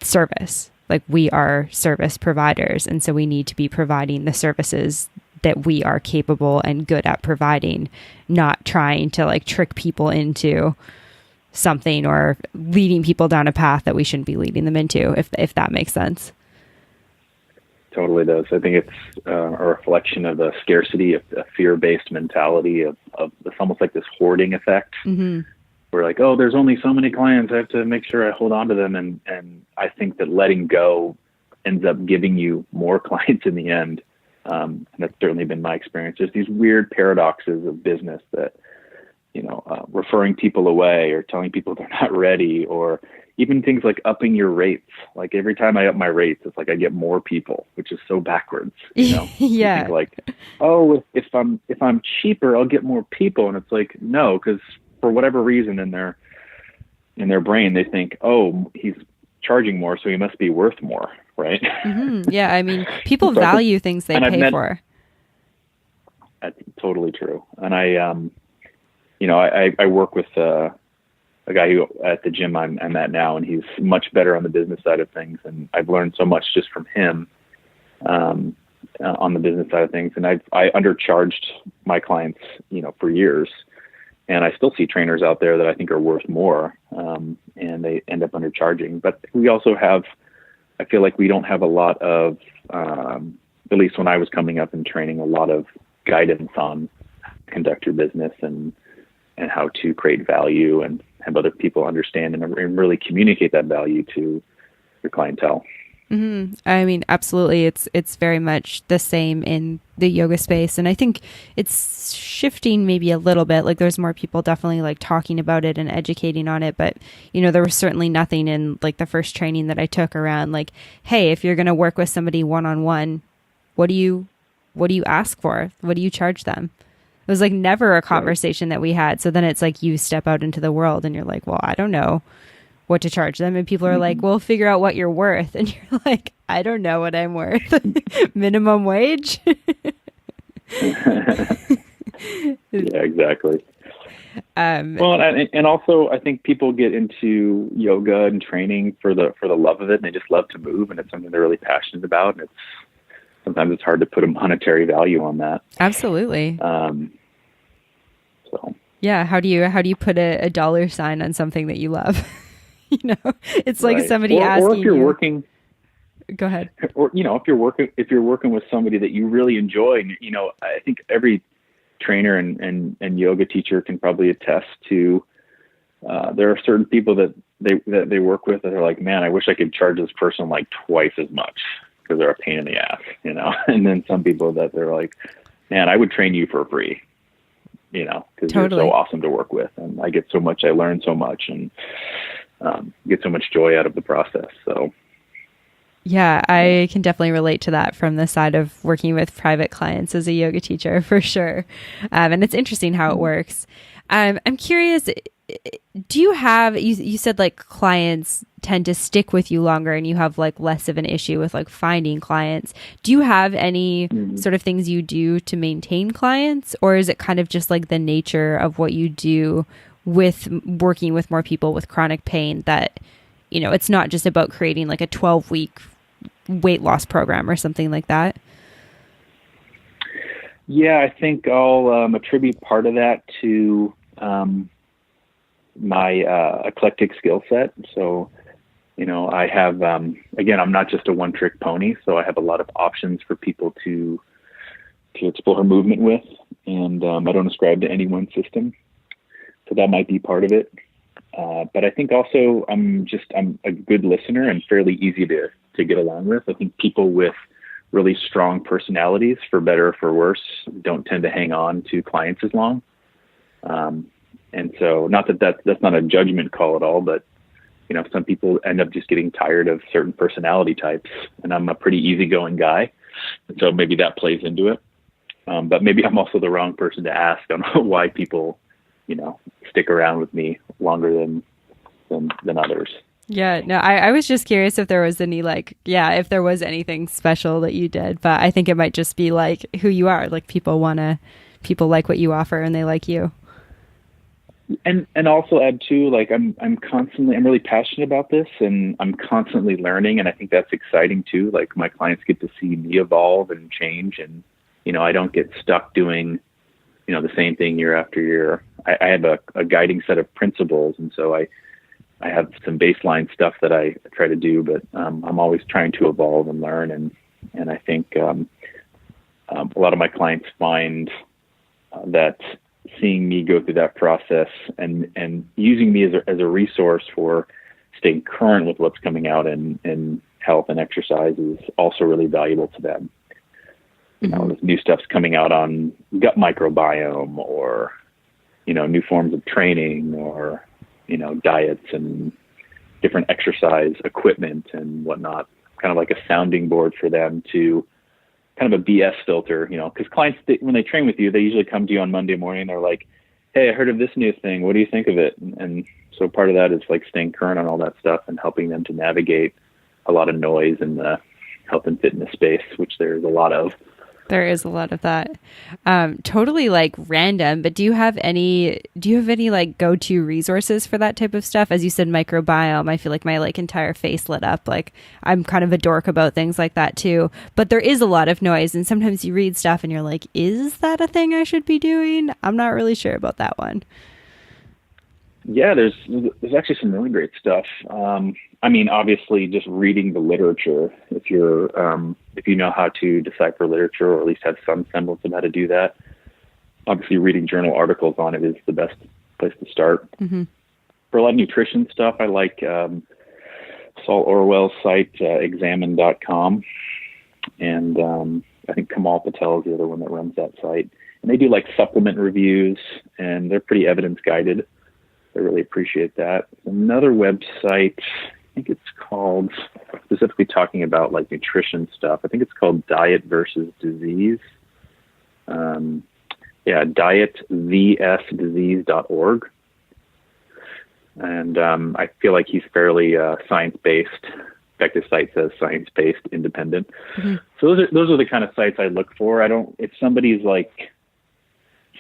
service. Like, we are service providers, and so we need to be providing the services that we are capable and good at providing, not trying to like trick people into something or leading people down a path that we shouldn't be leading them into, if that makes sense. Totally does. I think it's a reflection of a scarcity, a fear-based mentality of it's almost like this hoarding effect. Mm-hmm. We're like, oh, there's only so many clients. I have to make sure I hold on to them. And I think that letting go ends up giving you more clients in the end. And that's certainly been my experience. There's these weird paradoxes of business that, referring people away or telling people they're not ready, or even things like upping your rates. Like, every time I up my rates, it's like I get more people, which is so backwards. Yeah. You think like, oh, if I'm cheaper, I'll get more people. And it's like, no, because for whatever reason in their brain, they think, oh, he's charging more, so he must be worth more, right? Mm-hmm. Yeah, I mean, people value things they pay for. That's totally true. And I work with a guy who at the gym I'm at now, and he's much better on the business side of things. And I've learned so much just from him on the business side of things. And I undercharged my clients, for years. And I still see trainers out there that I think are worth more, and they end up undercharging. But we also I feel like we don't have a lot of, at least when I was coming up and training, a lot of guidance on conduct your business and how to create value and have other people understand and really communicate that value to your clientele. Mm-hmm. I mean, absolutely. It's very much the same in the yoga space. And I think it's shifting maybe a little bit. Like, there's more people definitely like talking about it and educating on it. But, there was certainly nothing in like the first training that I took around like, hey, if you're going to work with somebody one-on-one, what do you ask for? What do you charge them? It was like never a conversation that we had. So then it's like you step out into the world and you're like, well, I don't know what to charge them. And people are like, well, figure out what you're worth. And you're like, I don't know what I'm worth. Minimum wage. Yeah, exactly. Well, and also I think people get into yoga and training for the love of it. And they just love to move, and it's something they're really passionate about. And sometimes it's hard to put a monetary value on that. Absolutely. So yeah. How do you put a dollar sign on something that you love? It's like somebody asking or if you're working, go ahead. Or, if you're working with somebody that you really enjoy, and, I think every trainer and yoga teacher can probably attest to, there are certain people that they work with that are like, man, I wish I could charge this person like twice as much because they're a pain in the ass, and then some people that they're like, man, I would train you for free. because Totally. they're so awesome to work with, and I learn so much, and get so much joy out of the process. So. Yeah, I can definitely relate to that from the side of working with private clients as a yoga teacher, for sure. And it's interesting how it works. I'm curious, do you have, you said like clients tend to stick with you longer and you have like less of an issue with like finding clients. Do you have any sort of things you do to maintain clients, or is it kind of just like the nature of what you do with working with more people with chronic pain that, it's not just about creating like a 12-week weight loss program or something like that? Yeah, I think I'll attribute part of that to my eclectic skill set. So, I have, again, I'm not just a one-trick pony, so I have a lot of options for people to explore movement with, and I don't ascribe to any one system. So that might be part of it. But I think also I'm a good listener and fairly easy to get along with. I think people with really strong personalities, for better or for worse, don't tend to hang on to clients as long. And so not that's not a judgment call at all, but some people end up just getting tired of certain personality types, and I'm a pretty easygoing guy. And so maybe that plays into it. But maybe I'm also the wrong person to ask on why people, stick around with me longer than others. Yeah, no, I was just curious if there was any if there was anything special that you did, but I think it might just be like who you are. Like people like what you offer and they like you. And also add too, like I'm really passionate about this, and I'm constantly learning. And I think that's exciting too. Like my clients get to see me evolve and change, and, I don't get stuck doing, the same thing year after year. I have a guiding set of principles. And so I have some baseline stuff that I try to do, but I'm always trying to evolve and learn. And I think a lot of my clients find that seeing me go through that process and using me as a resource for staying current with what's coming out in health and exercise is also really valuable to them. There's new stuff's coming out on gut microbiome, or, new forms of training, or, diets and different exercise equipment and whatnot, kind of like a sounding board for them to kind of a BS filter, because clients, when they train with you, they usually come to you on Monday morning. They're like, hey, I heard of this new thing. What do you think of it? And so part of that is like staying current on all that stuff and helping them to navigate a lot of noise in the health and fitness space, which there's a lot of. There is a lot of that. Totally like random, but do you have any like go-to resources for that type of stuff? As you said, microbiome, I feel like my like entire face lit up. Like I'm kind of a dork about things like that too, but there is a lot of noise, and sometimes you read stuff and you're like, is that a thing I should be doing? I'm not really sure about that one. Yeah, there's actually some really great stuff. Obviously just reading the literature, if you know how to decipher literature, or at least have some semblance of how to do that, obviously reading journal articles on it is the best place to start. Mm-hmm. For a lot of nutrition stuff, I like Saul Orwell's site, examine.com. And I think Kamal Patel is the other one that runs that site. And they do like supplement reviews, and they're pretty evidence guided. I really appreciate that. Another website, I think it's called, specifically talking about like nutrition stuff, I think it's called Diet versus Disease. dietVSdisease.org. And I feel like he's fairly science-based. In fact, his site says science-based, independent. Mm-hmm. So those are the kind of sites I look for. If somebody's like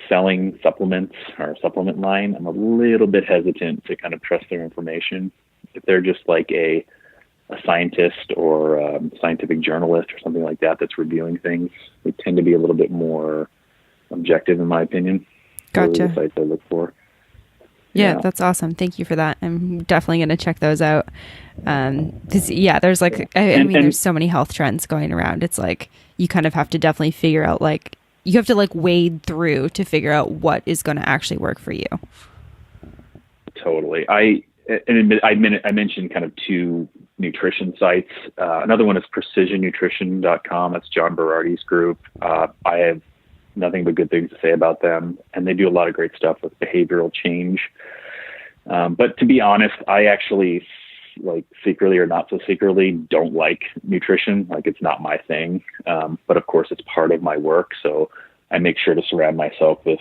selling supplements or a supplement line, I'm a little bit hesitant to kind of trust their information. If they're just like a scientist or a scientific journalist or something like that that's reviewing things, they tend to be a little bit more objective, in my opinion. Gotcha. Those are the sites I look for. Yeah, that's awesome. Thank you for that. I'm definitely going to check those out. Because there's like, there's so many health trends going around. It's like you kind of have to definitely figure out, like, you have to like wade through to figure out what is going to actually work for you. Totally. I mentioned kind of two nutrition sites. Another one is precisionnutrition.com. That's John Berardi's group. I have nothing but good things to say about them. And they do a lot of great stuff with behavioral change. But to be honest, I actually, like, secretly or not so secretly, don't like nutrition. Like, it's not my thing. But of course it's part of my work. So I make sure to surround myself with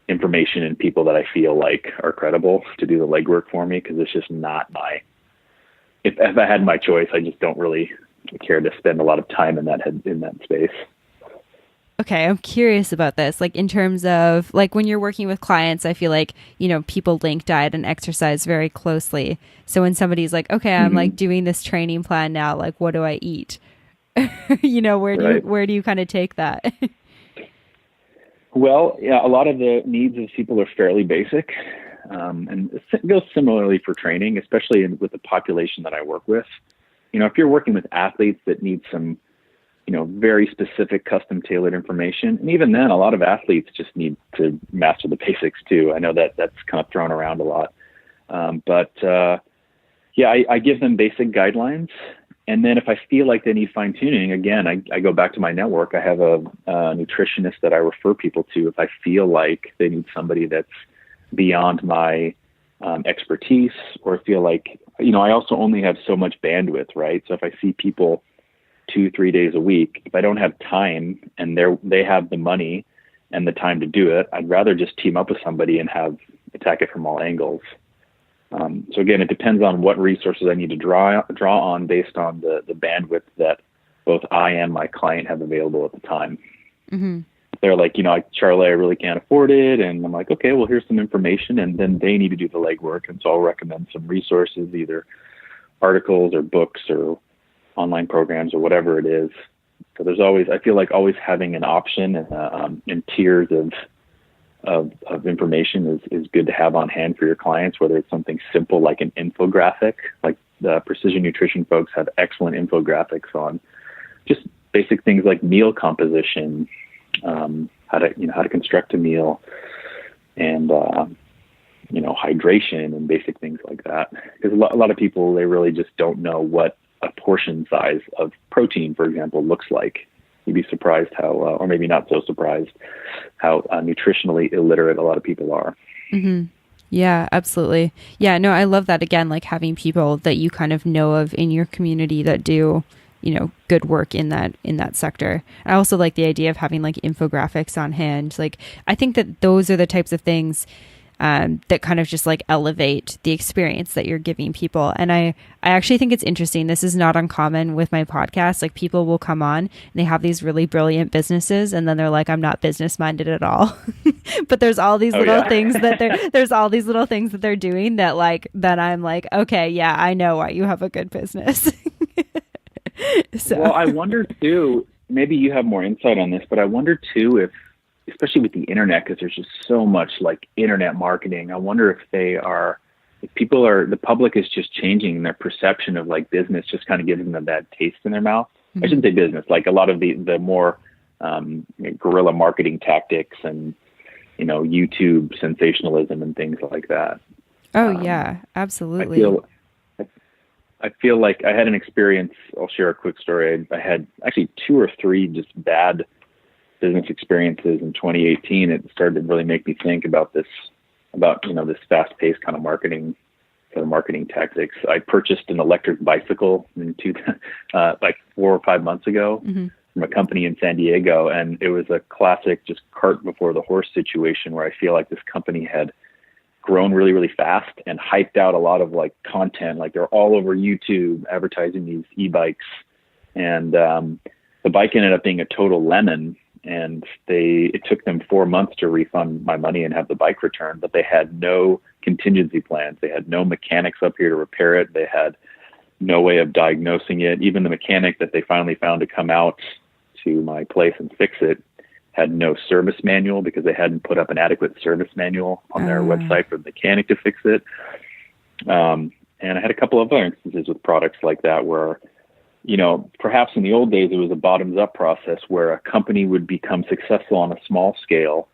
information and people that I feel like are credible to do the legwork for me. Cause it's just not if I had my choice, I just don't really care to spend a lot of time in that space. Okay, I'm curious about this. Like, in terms of, like, when you're working with clients, I feel like, people link diet and exercise very closely. So when somebody's like, okay, I'm like doing this training plan now, like, what do I eat? Where do you kind of take that? Well, yeah, a lot of the needs of people are fairly basic. And it goes similarly for training, especially with the population that I work with. If you're working with athletes that need some, very specific custom tailored information. And even then, a lot of athletes just need to master the basics too. I know that that's kind of thrown around a lot. I give them basic guidelines. And then if I feel like they need fine tuning, again, I go back to my network. I have a nutritionist that I refer people to if I feel like they need somebody that's beyond my expertise, or feel like, I also only have so much bandwidth, right? So if I see people 2-3 days a week, if I don't have time and they have the money and the time to do it, I'd rather just team up with somebody and attack it from all angles. So again, it depends on what resources I need to draw on based on the bandwidth that both I and my client have available at the time. Mm-hmm. They're like, Charlie, I really can't afford it. And I'm like, okay, well, here's some information. And then they need to do the legwork. And so I'll recommend some resources, either articles or books or online programs or whatever it is. So I feel like always having an option and tiers of information is good to have on hand for your clients, whether it's something simple like an infographic. Like the Precision Nutrition folks have excellent infographics on just basic things like meal composition, how to construct a meal, and hydration and basic things like that. Because a lot of people, they really just don't know what a portion size of protein, for example, looks like. You'd be surprised how, or maybe not so surprised, how nutritionally illiterate a lot of people are. Mm-hmm. Yeah, absolutely. Yeah, no, I love that. Again, like having people that you kind of know of in your community that do, good work in that sector. I also like the idea of having like infographics on hand. Like, I think that those are the types of things that kind of just like elevate the experience that you're giving people. And I actually think it's interesting. This is not uncommon with my podcast. Like, people will come on and they have these really brilliant businesses, and then they're like, I'm not business minded at all. But there's all these things that there's all these little things that they're doing that I'm like, okay, yeah, I know why you have a good business. So. Well, I wonder too, maybe you have more insight on this, but I wonder too if, especially with the internet, because there's just so much like internet marketing, I wonder if the public is just changing their perception of like business, just kind of giving them a bad taste in their mouth. Mm-hmm. I shouldn't say business, like a lot of the more guerrilla marketing tactics and, YouTube sensationalism and things like that. Oh yeah, absolutely. I feel like I had an experience. I'll share a quick story. I had actually 2 or 3 just bad business experiences in 2018. It started to really make me think about this fast-paced kind of marketing tactics. I purchased an electric bicycle like 4 or 5 months ago from a company in San Diego, and it was a classic just cart before the horse situation where I feel like this company had grown really, really fast and hyped out a lot of like content. Like, they're all over YouTube advertising these e-bikes, and the bike ended up being a total lemon. And it took them 4 months to refund my money and have the bike returned, but they had no contingency plans. They had no mechanics up here to repair it. They had no way of diagnosing it. Even the mechanic that they finally found to come out to my place and fix it had no service manual, because they hadn't put up an adequate service manual on their website for the mechanic to fix it. And I had a couple of other instances with products like that where, perhaps in the old days, it was a bottoms up process where a company would become successful on a small scale.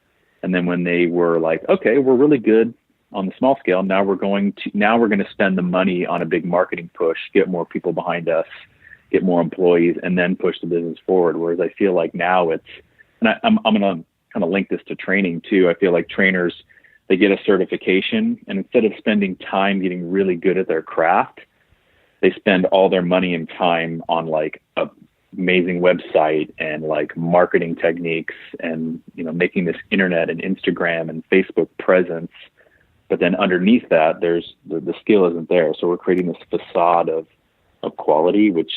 And then when they were like, okay, we're really good on the small scale, now we're going to spend the money on a big marketing push, get more people behind us, get more employees, and then push the business forward. Whereas I feel like now and I'm going to kind of link this to training too. I feel like trainers, they get a certification, and instead of spending time getting really good at their craft, they spend all their money and time on like a amazing website and like marketing techniques and, you know, making this internet and Instagram and Facebook presence. But then underneath that, there's the skill isn't there. So we're creating this facade of quality, which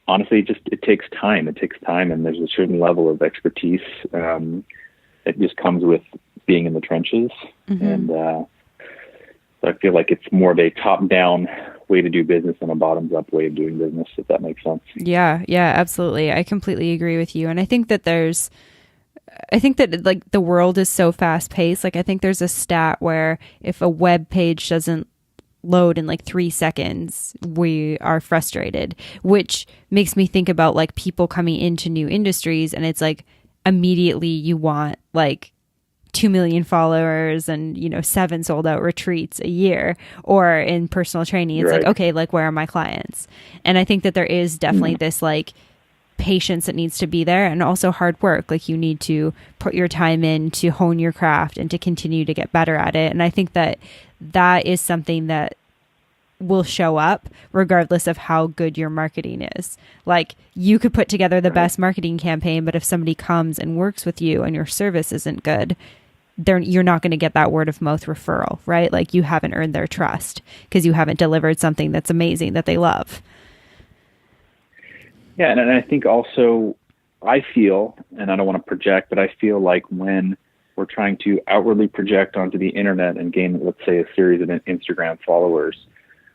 honestly, it takes time. It takes time. And there's a certain level of expertise that just comes with being in the trenches. Mm-hmm. And so I feel like it's more of a top-down way to do business than a bottoms-up way of doing business, if that makes sense. Yeah, absolutely. I completely agree with you. And I think that like the world is so fast-paced. Like I think there's a stat where if a web page doesn't load in like 3 seconds, we are frustrated, which makes me think about like people coming into new industries, and it's like immediately you want like 2 million followers and, you know, 7 sold out retreats a year. Or in personal training, it's right. Like, okay, like where are my clients? And I think that there is definitely this like patience that needs to be there, and also hard work. Like you need to put your time in to hone your craft and to continue to get better at it. And I think that that is something that will show up regardless of how good your marketing is. Like you could put together the best marketing campaign, but if somebody comes and works with you and your service isn't good, you're not going to get that word of mouth referral, right? Like you haven't earned their trust because you haven't delivered something that's amazing that they love. Yeah. And I think also I feel, and I don't want to project, but I feel like when we're trying to outwardly project onto the internet and gain, let's say, a series of Instagram followers,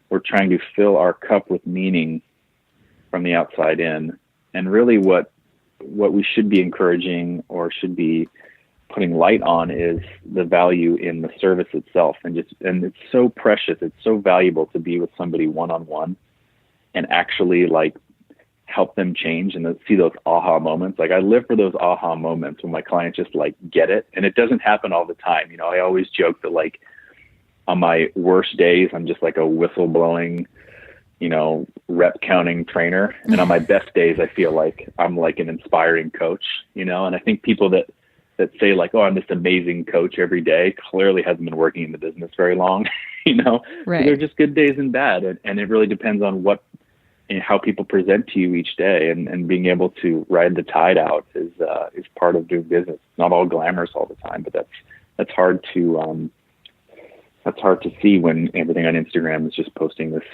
we're trying to fill our cup with meaning from the outside in. And really what we should be encouraging or should be putting light on is the value in the service itself. And it's so precious. It's so valuable to be with somebody one-on-one and actually like help them change and see those aha moments. Like I live for those aha moments when my clients just like get it. And it doesn't happen all the time. You know, I always joke that like on my worst days, I'm just like a whistle blowing, you know, rep counting trainer. And on my best days, I feel like I'm like an inspiring coach, you know? And I think people that say like, oh, I'm this amazing coach every day, clearly hasn't been working in the business very long, you know? Right. They're just good days and bad. And it really depends on what and how people present to you each day, and being able to ride the tide out is part of doing business. It's not all glamorous all the time, but that's hard to see when everything on Instagram is just posting this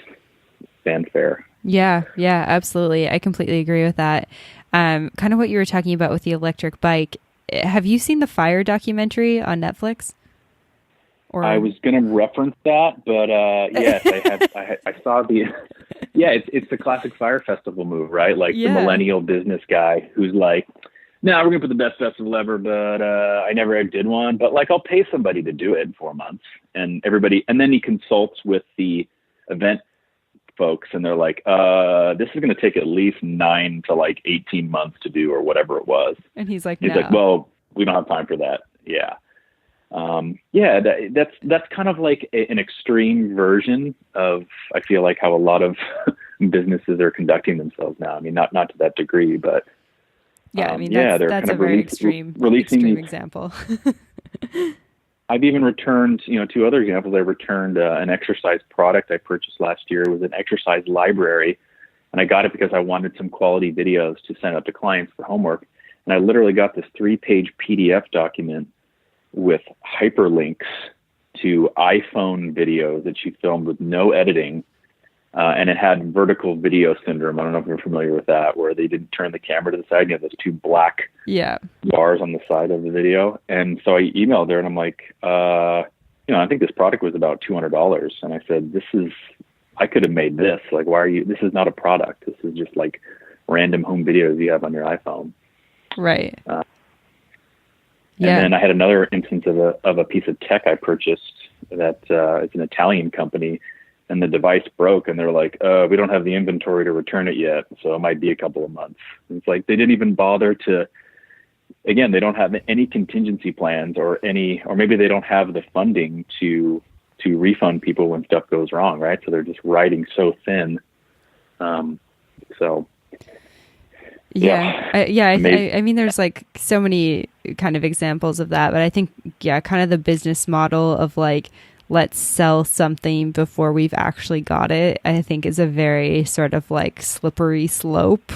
fanfare. Yeah, absolutely. I completely agree with that. Kind of what you were talking about with the electric bike. Have you seen the Fire documentary on Netflix? Or I was going to reference that, but yes, I saw the. Yeah, it's the classic Fire Festival move, right? Like the millennial business guy who's like, no, we're going to put the best festival ever, but I never did one. But like, I'll pay somebody to do it in 4 months, and then he consults with the event folks, and they're like, this is going to take at least 9 to like 18 months to do, or whatever it was. And he's like, well, we don't have time for that. Yeah. That's kind of like an extreme version of, I feel like, how a lot of businesses are conducting themselves now. I mean, not to that degree, but they're kind of very extreme example. I've even returned, 2 other examples. I returned an exercise product I purchased last year. It was an exercise library, and I got it because I wanted some quality videos to send out to clients for homework. And I literally got this 3-page PDF document with hyperlinks to iPhone videos that she filmed with no editing. And it had vertical video syndrome. I don't know if you're familiar with that, where they didn't turn the camera to the side. You have those 2 black bars on the side of the video. And so I emailed her and I'm like, I think this product was about $200. And I said, I could have made this. Like, this is not a product. This is just like random home videos you have on your iPhone. Right. And then I had another instance of a piece of tech I purchased that it's an Italian company, and the device broke, and they're like, we don't have the inventory to return it yet, so it might be a couple of months. And it's like they didn't even bother to. Again, they don't have any contingency plans or maybe they don't have the funding to refund people when stuff goes wrong, right? So they're just riding so thin. I mean, there's like so many kind of examples of that, but I think, kind of the business model of like, let's sell something before we've actually got it, I think is a very sort of like slippery slope.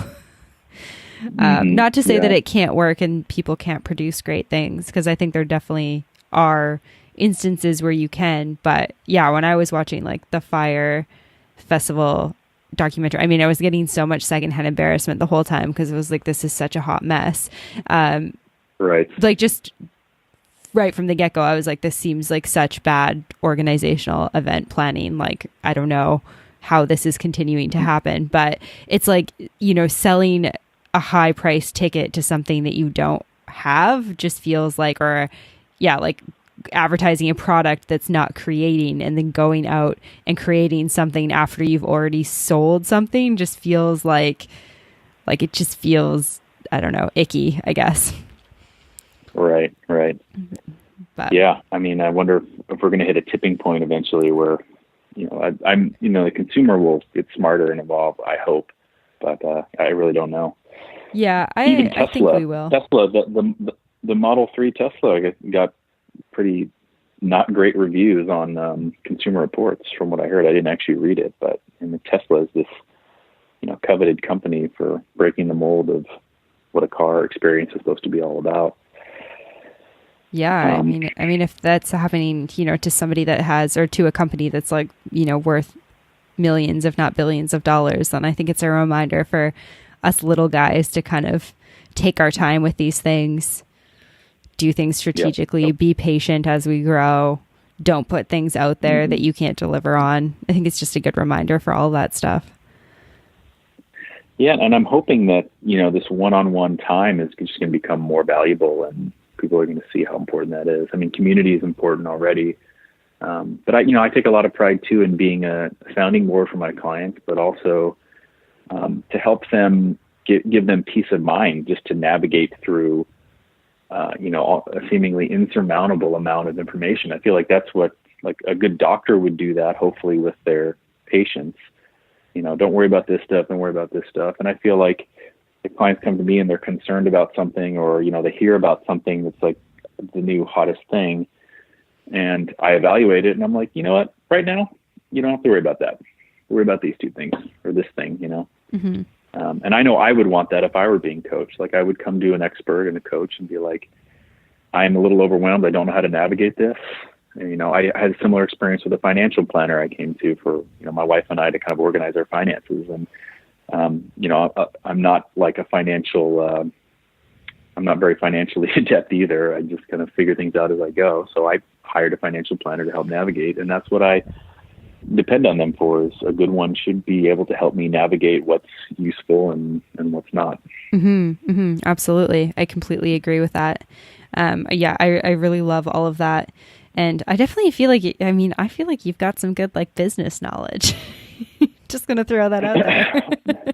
Not to say that it can't work and people can't produce great things, because I think there definitely are instances where you can. But when I was watching like the Fire Festival documentary, I mean, I was getting so much secondhand embarrassment the whole time, because it was like, this is such a hot mess. Right. Like just right from the get-go, I was like, this seems like such bad organizational event planning. Like, I don't know how this is continuing to happen, but it's like, selling a high price ticket to something that you don't have just feels like, like advertising a product that's not creating, and then going out and creating something after you've already sold something just feels like it just feels, I don't know, icky, I guess. Right. But I mean, I wonder if we're going to hit a tipping point eventually where, the consumer will get smarter and evolve, I hope, but I really don't know. Yeah, Even Tesla, I think we will. Tesla, the Model 3 Tesla got pretty not great reviews on Consumer Reports from what I heard. I didn't actually read it, but Tesla is this, coveted company for breaking the mold of what a car experience is supposed to be all about. Yeah, I mean, if that's happening, to somebody that has, or to a company that's like, worth millions, if not billions of dollars, then I think it's a reminder for us little guys to kind of take our time with these things, do things strategically, be patient as we grow, don't put things out there that you can't deliver on. I think it's just a good reminder for all of that stuff. Yeah, and I'm hoping that, this one-on-one time is just going to become more valuable, and people are going to see how important that is. I mean, community is important already. But I take a lot of pride too in being a sounding board for my clients, but also to help them give them peace of mind just to navigate through, a seemingly insurmountable amount of information. I feel like that's what, like, a good doctor would do that, hopefully, with their patients. Don't worry about this stuff, don't worry about this stuff. And I feel like if clients come to me and they're concerned about something, or, they hear about something that's like the new hottest thing, and I evaluate it and I'm like, you know what, right now, you don't have to worry about that. Worry about these two things, or this thing, Mm-hmm. And I know I would want that if I were being coached. Like, I would come to an expert and a coach and be like, I'm a little overwhelmed. I don't know how to navigate this. And, I had a similar experience with a financial planner I came to for, my wife and I to kind of organize our finances. And, I'm not like a financial, I'm not very financially adept either. I just kind of figure things out as I go. So I hired a financial planner to help navigate. And that's what I depend on them for. Is a good one should be able to help me navigate what's useful and what's not. Absolutely. I completely agree with that. I really love all of that. And I definitely feel like, I feel like you've got some good like business knowledge. Just going to throw that out there.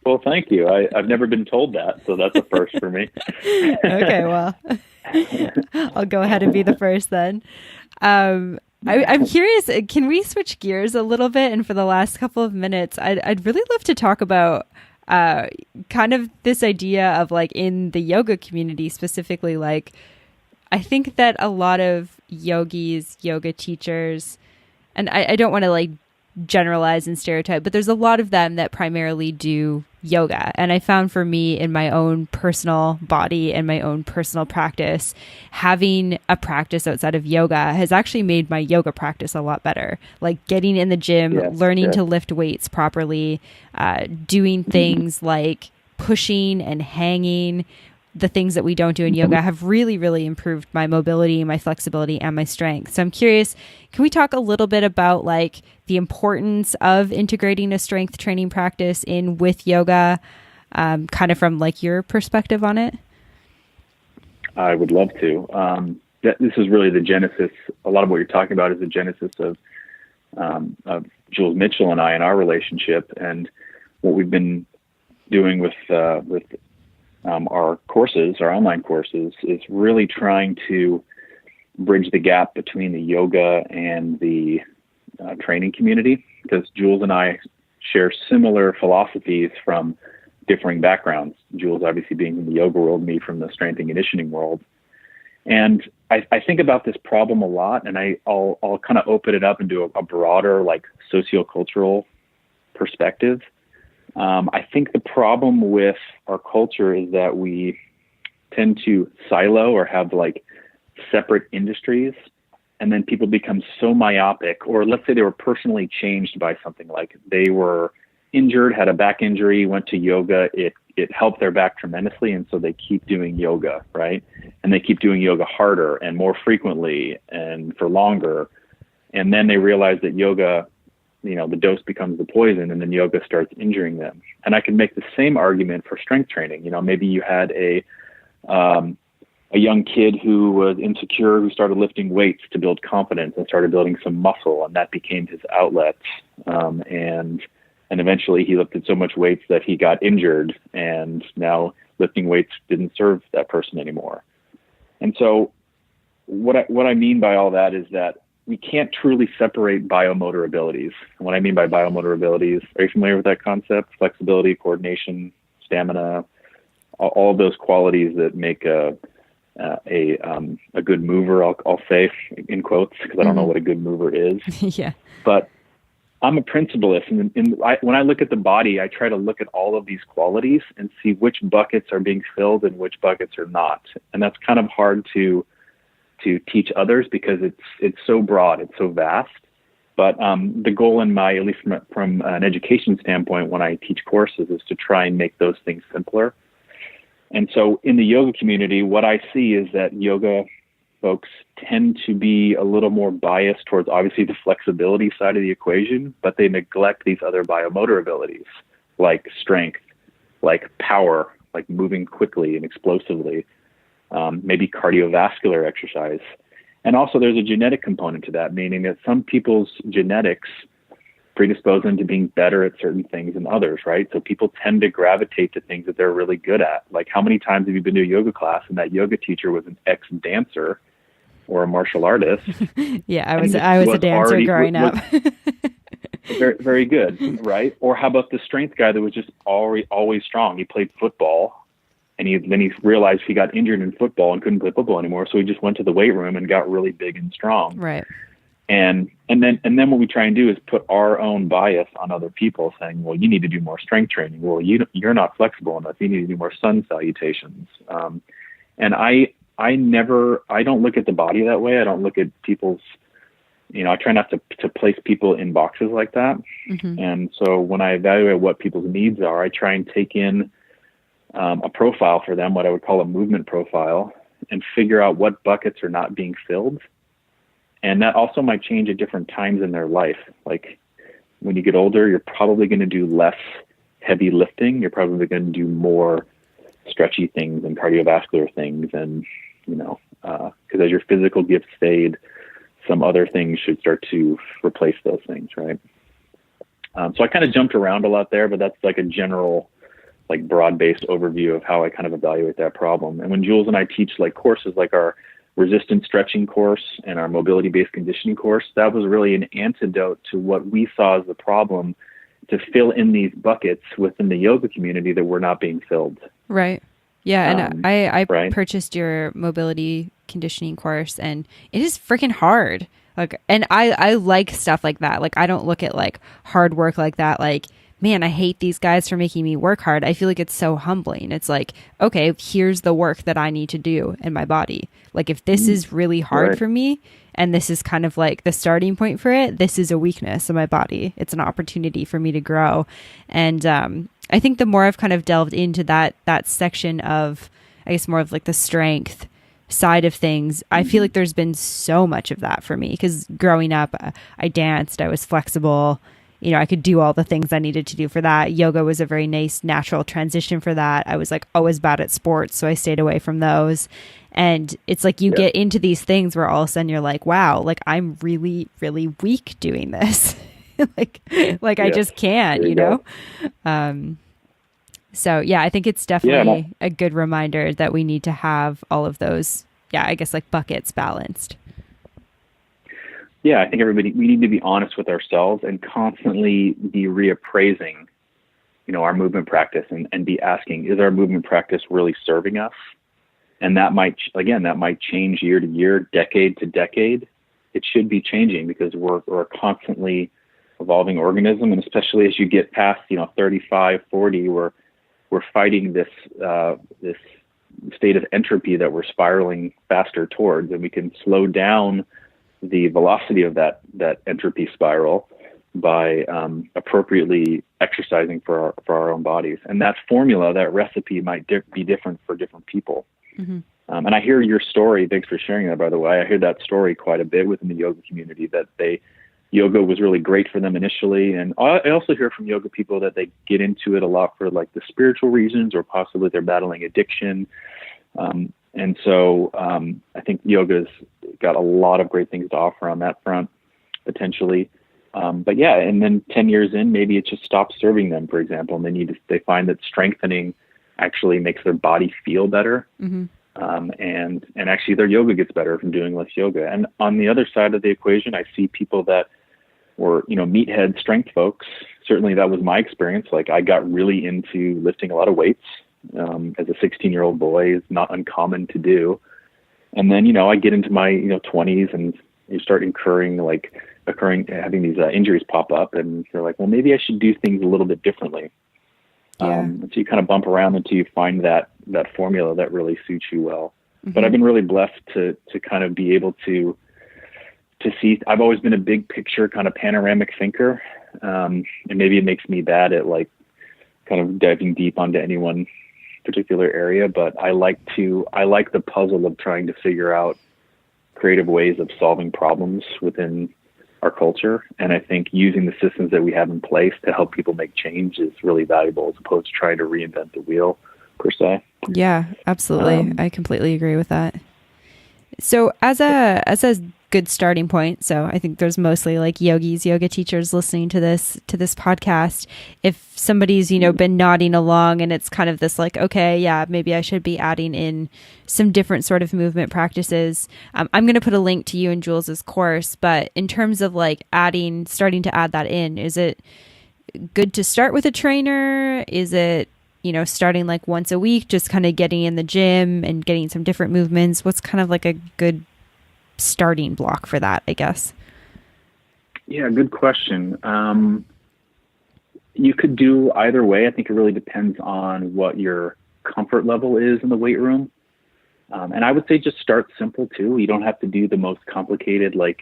Well, thank you. I've never been told that, so that's a first for me. Okay, well, I'll go ahead and be the first then. I'm curious, can we switch gears a little bit? And for the last couple of minutes, I'd really love to talk about kind of this idea of like in the yoga community specifically. Like, I think that a lot of yogis, yoga teachers, and I don't want to like generalize and stereotype, but there's a lot of them that primarily do yoga. And I found for me in my own personal body and my own personal practice, having a practice outside of yoga has actually made my yoga practice a lot better. Like getting in the gym, learning to lift weights properly, doing things like pushing and hanging, the things that we don't do in yoga have really, really improved my mobility, my flexibility, and my strength. So I'm curious, can we talk a little bit about like the importance of integrating a strength training practice in with yoga, kind of from like your perspective on it? I would love to. This is really the genesis. A lot of what you're talking about is the genesis of Jules Mitchell and I and our relationship, and what we've been doing with our courses, our online courses, is really trying to bridge the gap between the yoga and the training community, because Jules and I share similar philosophies from differing backgrounds. Jules obviously being in the yoga world, me from the strength and conditioning world. And I think about this problem a lot, and I'll kind of open it up into a broader, like, sociocultural perspective. I think the problem with our culture is that we tend to silo or have like separate industries, and then people become so myopic, or let's say they were personally changed by something, like they were injured, had a back injury, went to yoga, it helped their back tremendously, and so they keep doing yoga, right? And they keep doing yoga harder and more frequently and for longer. And then they realize that yoga, the dose becomes the poison, and then yoga starts injuring them. And I can make the same argument for strength training. Maybe you had a young kid who was insecure, who started lifting weights to build confidence and started building some muscle, and that became his outlet. And eventually he lifted so much weights that he got injured, and now lifting weights didn't serve that person anymore. And so what I mean by all that is that we can't truly separate biomotor abilities. And what I mean by biomotor abilities, are you familiar with that concept? Flexibility, coordination, stamina, all of those qualities that make a good mover, I'll say in quotes, because I don't know what a good mover is. Yeah. But I'm a principalist, and when I look at the body, I try to look at all of these qualities and see which buckets are being filled and which buckets are not. And that's kind of hard to teach others because it's so broad, it's so vast. But the goal in at least from an education standpoint, when I teach courses, is to try and make those things simpler. And so in the yoga community, what I see is that yoga folks tend to be a little more biased towards obviously the flexibility side of the equation, but they neglect these other biomotor abilities like strength, like power, like moving quickly and explosively, maybe cardiovascular exercise. And also there's a genetic component to that, meaning that some people's genetics predispose them to being better at certain things than others, right? So people tend to gravitate to things that they're really good at. Like, how many times have you been to a yoga class and that yoga teacher was an ex-dancer or a martial artist? Yeah, I was a dancer growing up. Very, very good, right? Or how about the strength guy that was just always strong? He played football, and then he realized he got injured in football and couldn't play football anymore, so he just went to the weight room and got really big and strong. Right. And then what we try and do is put our own bias on other people, saying, well, you need to do more strength training. Well, you're not flexible enough. You need to do more sun salutations. And I don't look at the body that way. I don't look at people's, I try not to place people in boxes like that. Mm-hmm. And so when I evaluate what people's needs are, I try and take in a profile for them, what I would call a movement profile, and figure out what buckets are not being filled. And that also might change at different times in their life. Like, when you get older, you're probably going to do less heavy lifting. You're probably going to do more stretchy things and cardiovascular things. And, because as your physical gifts fade, some other things should start to replace those things, right? So I kind of jumped around a lot there, but that's like a general, like, broad-based overview of how I kind of evaluate that problem. And when Jules and I teach like courses like our resistance stretching course and our mobility-based conditioning course, that was really an antidote to what we saw as the problem, to fill in these buckets within the yoga community that were not being filled. Right. Yeah. And I purchased your mobility conditioning course, and it is freaking hard. Like, and I like stuff like that. Like, I don't look at like hard work like that. Like, man, I hate these guys for making me work hard. I feel like it's so humbling. It's like, okay, here's the work that I need to do in my body. Like, if this is really hard for me, and this is kind of like the starting point for it, this is a weakness in my body. It's an opportunity for me to grow. And I think the more I've kind of delved into that section of, I guess, more of like the strength side of things, I feel like there's been so much of that for me, because growing up, I danced, I was flexible. I could do all the things I needed to do for that. Yoga was a very nice, natural transition for that. I was like always bad at sports, so I stayed away from those. And it's like you get into these things where all of a sudden you're like, wow, like I'm really, really weak doing this. like I just can't, So yeah, I think it's definitely a good reminder that we need to have all of those, I guess, like buckets balanced. Yeah, I think we need to be honest with ourselves and constantly be reappraising our movement practice and be asking, is our movement practice really serving us? And that might change year to year, decade to decade. It should be changing because we're a constantly evolving organism. And especially as you get past, 35, 40, we're fighting this state of entropy that we're spiraling faster towards, and we can slow down the velocity of that entropy spiral by appropriately exercising for our own bodies. And that formula, that recipe might be different for different people. Mm-hmm. And I hear your story. Thanks for sharing that, by the way. I hear that story quite a bit within the yoga community, that yoga was really great for them initially. And I also hear from yoga people that they get into it a lot for like the spiritual reasons, or possibly they're battling addiction. And so I think yoga's got a lot of great things to offer on that front, potentially. But yeah, and then 10 years in, maybe it just stops serving them, for example, and they find that strengthening actually makes their body feel better. Mm-hmm. And actually their yoga gets better from doing less yoga. And on the other side of the equation, I see people that were, meathead strength folks. Certainly that was my experience. Like, I got really into lifting a lot of weights as a 16-year-old boy. Is not uncommon to do. And then, I get into my, 20s, and you start having these injuries pop up, and you're like, well, maybe I should do things a little bit differently. Yeah. And so you kind of bump around until you find that formula that really suits you well. Mm-hmm. But I've been really blessed to kind of be able to see. I've always been a big picture kind of panoramic thinker, and maybe it makes me bad at like kind of diving deep onto any one particular area. But I like the puzzle of trying to figure out creative ways of solving problems within our culture. And I think using the systems that we have in place to help people make change is really valuable, as opposed to trying to reinvent the wheel per se. Yeah, absolutely. I completely agree with that. So as a good starting point, so I think there's mostly like yoga teachers listening to this podcast. If somebody's, been nodding along and it's kind of this like, okay, yeah, maybe I should be adding in some different sort of movement practices. I'm going to put a link to you and Jules's course, but in terms of like starting to add that in, is it good to start with a trainer? Is it, starting like once a week, just kind of getting in the gym and getting some different movements? What's kind of like a good starting block for that, I guess? Yeah, good question. You could do either way. I think it really depends on what your comfort level is in the weight room. And I would say just start simple too. You don't have to do the most complicated like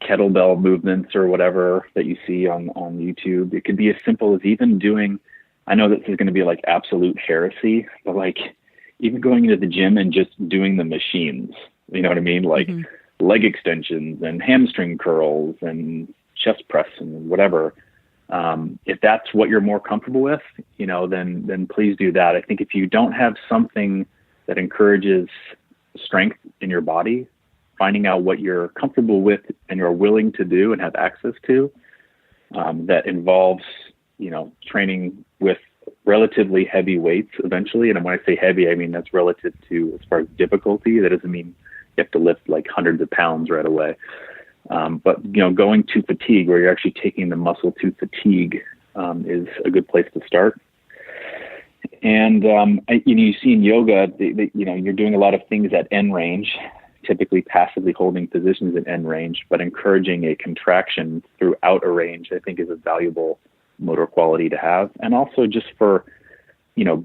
kettlebell movements or whatever that you see on YouTube. It could be as simple as even doing, I know this is going to be like absolute heresy, but like even going into the gym and just doing the machines, you know what I mean? Like leg extensions and hamstring curls and chest press and whatever. If that's what you're more comfortable with, then please do that. I think if you don't have something that encourages strength in your body, finding out what you're comfortable with and you're willing to do and have access to, that involves, training with relatively heavy weights eventually. And when I say heavy, I mean that's relative to as far as difficulty. That doesn't mean you have to lift like hundreds of pounds right away. But, going to fatigue, where you're actually taking the muscle to fatigue, is a good place to start. And, you see in yoga, you're doing a lot of things at end range, typically passively holding positions at end range, but encouraging a contraction throughout a range, I think, is a valuable motor quality to have. And also just for,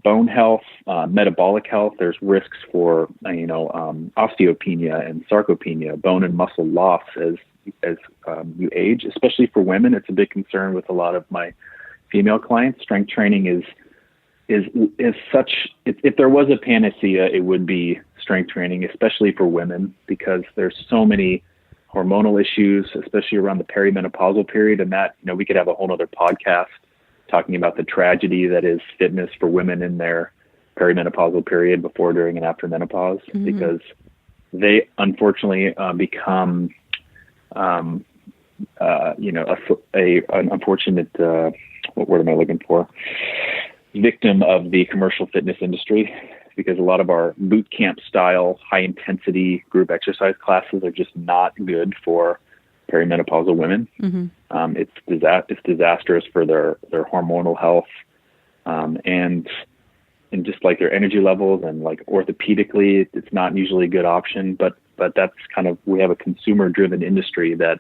bone health, metabolic health, there's risks for, osteopenia and sarcopenia, bone and muscle loss as you age, especially for women. It's a big concern with a lot of my female clients. Strength training is such, if there was a panacea, it would be strength training, especially for women, because there's so many hormonal issues, especially around the perimenopausal period. And that, we could have a whole other podcast talking about the tragedy that is fitness for women in their perimenopausal period, before, during, and after menopause, because they unfortunately become, an unfortunate, what word am I looking for? Victim of the commercial fitness industry, because a lot of our boot camp style, high intensity group exercise classes are just not good for perimenopausal women. It's disastrous for their hormonal health, and just like their energy levels, and like orthopedically, it's not usually a good option, but that's kind of, we have a consumer driven industry that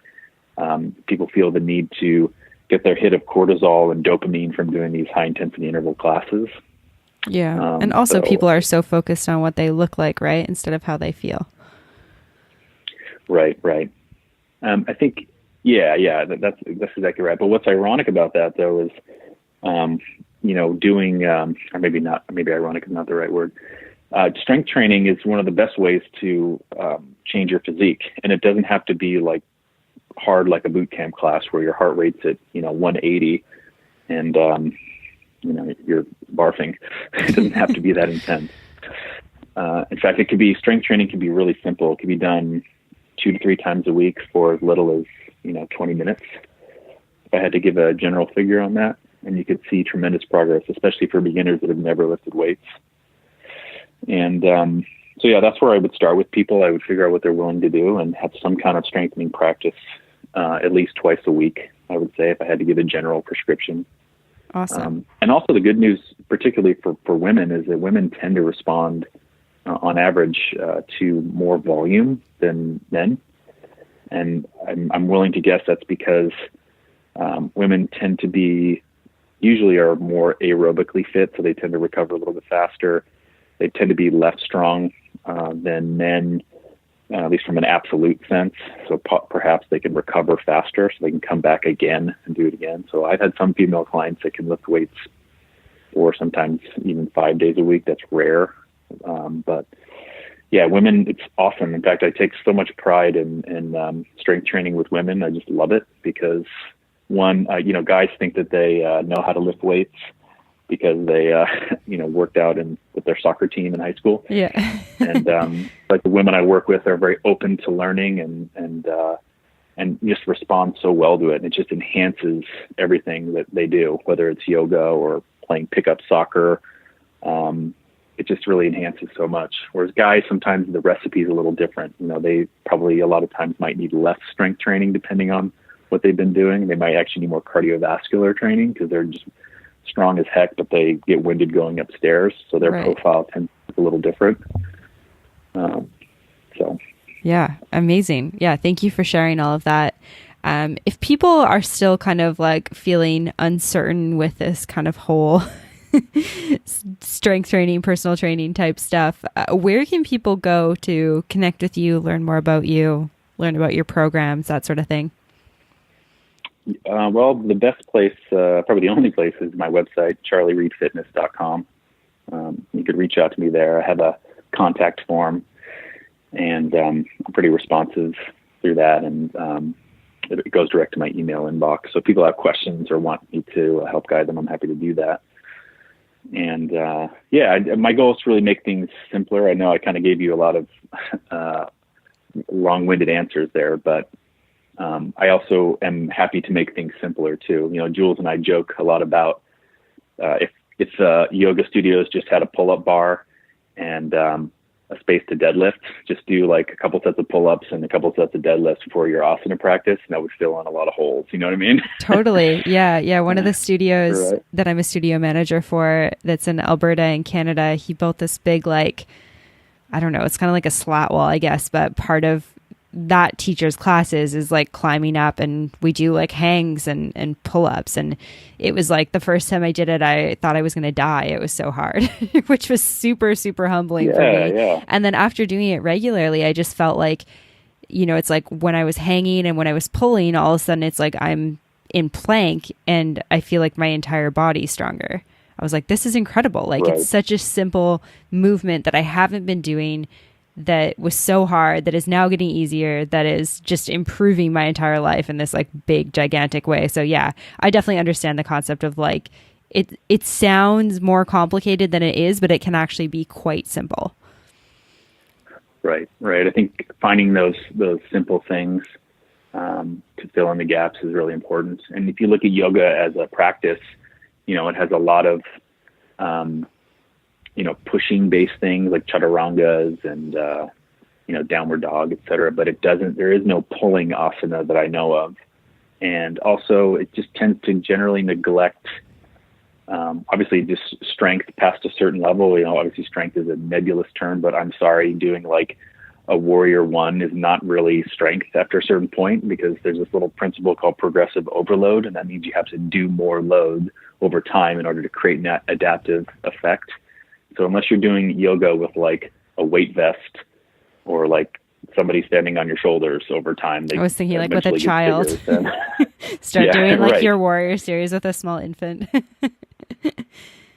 people feel the need to get their hit of cortisol and dopamine from doing these high intensity interval classes. Yeah. And also people are so focused on what they look like, right? Instead of how they feel. Right. I think, that's exactly right. But what's ironic about that though is, doing, or maybe ironic is not the right word. Strength training is one of the best ways to change your physique. And it doesn't have to be like hard, like a boot camp class where your heart rate's at, 180 and, you're barfing. It doesn't have to be that intense. In fact, strength training can be really simple. It can be done 2 to 3 times a week for as little as, 20 minutes. If I had to give a general figure on that, and you could see tremendous progress, especially for beginners that have never lifted weights. And that's where I would start with people. I would figure out what they're willing to do and have some kind of strengthening practice at least twice a week, I would say, if I had to give a general prescription. Awesome. And also the good news, particularly for women, is that women tend to respond on average to more volume than men. And I'm willing to guess that's because women tend to be, usually are more aerobically fit, so they tend to recover a little bit faster. They tend to be less strong than men, at least from an absolute sense. So perhaps they can recover faster, so they can come back again and do it again. So I've had some female clients that can lift weights 4, sometimes even 5 days a week. That's rare. But yeah, women, it's awesome. In fact, I take so much pride in strength training with women. I just love it because one, guys think that they know how to lift weights because they, worked out with their soccer team in high school. Yeah. And but the women I work with are very open to learning and just respond so well to it. And it just enhances everything that they do, whether it's yoga or playing pickup soccer. It just really enhances so much. Whereas guys, sometimes the recipe is a little different. They probably a lot of times might need less strength training depending on what they've been doing. They might actually need more cardiovascular training because they're just strong as heck, but they get winded going upstairs. So their profile tends to be a little different. Yeah, amazing. Yeah. Thank you for sharing all of that. If people are still kind of like feeling uncertain with this kind of whole strength training, personal training type stuff, where can people go to connect with you, learn more about you, learn about your programs, that sort of thing? Well, the best place, probably the only place, is my website, charliereidfitness.com. You could reach out to me there. I have a contact form, and I'm pretty responsive through that, and it goes direct to my email inbox. So if people have questions or want me to help guide them, I'm happy to do that. And my goal is to really make things simpler. I know I kind of gave you a lot of long-winded answers there, but I also am happy to make things simpler too. Jules and I joke a lot about if yoga studios just had a pull-up bar and a space to deadlift, just do like a couple sets of pull-ups and a couple sets of deadlifts for your asana practice, and that would fill in a lot of holes. You know what I mean? Totally. Yeah. One of the studios that I'm a studio manager for that's in Alberta in Canada, he built this big, like, I don't know, it's kind of like a slat wall, I guess, but part of that teacher's classes is like climbing up, and we do like hangs and pull-ups. And it was like the first time I did it, I thought I was going to die. It was so hard, which was super, super humbling for me. Yeah. And then after doing it regularly, I just felt like, it's like when I was hanging and when I was pulling, all of a sudden it's like I'm in plank and I feel like my entire body's stronger. I was like, this is incredible. Like It's such a simple movement that I haven't been doing, that was so hard, that is now getting easier, that is just improving my entire life in this like big, gigantic way. So yeah, I definitely understand the concept of like, it sounds more complicated than it is, but it can actually be quite simple. Right. I think finding those simple things to fill in the gaps is really important. And if you look at yoga as a practice, it has a lot of, pushing based things like chaturangas and, downward dog, et cetera, but there is no pulling asana that I know of. And also it just tends to generally neglect Obviously just strength past a certain level, obviously strength is a nebulous term, but I'm sorry, doing like a warrior one is not really strength after a certain point, because there's this little principle called progressive overload. And that means you have to do more load over time in order to create an adaptive effect. So unless you're doing yoga with like a weight vest or like somebody standing on your shoulders over time, I was thinking like with a child, start doing like your warrior series with a small infant.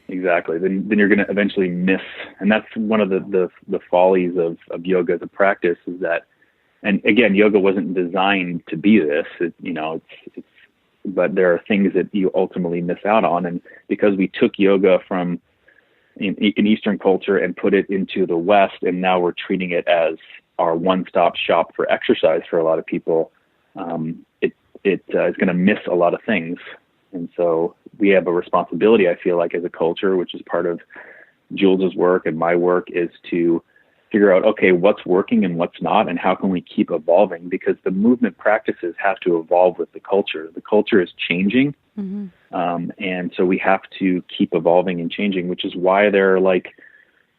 Exactly. Then you're going to eventually miss. And that's one of the follies of yoga as a practice, is that, and again, yoga wasn't designed to be this, but there are things that you ultimately miss out on. And because we took yoga from in Eastern culture and put it into the West, and now we're treating it as our one-stop shop for exercise for a lot of people, it is going to miss a lot of things. And so we have a responsibility, I feel like, as a culture, which is part of Jules's work and my work, is to figure out, okay, what's working and what's not, and how can we keep evolving? Because the movement practices have to evolve with the culture. The culture is changing. Mm-hmm. And so we have to keep evolving and changing, which is why there are like,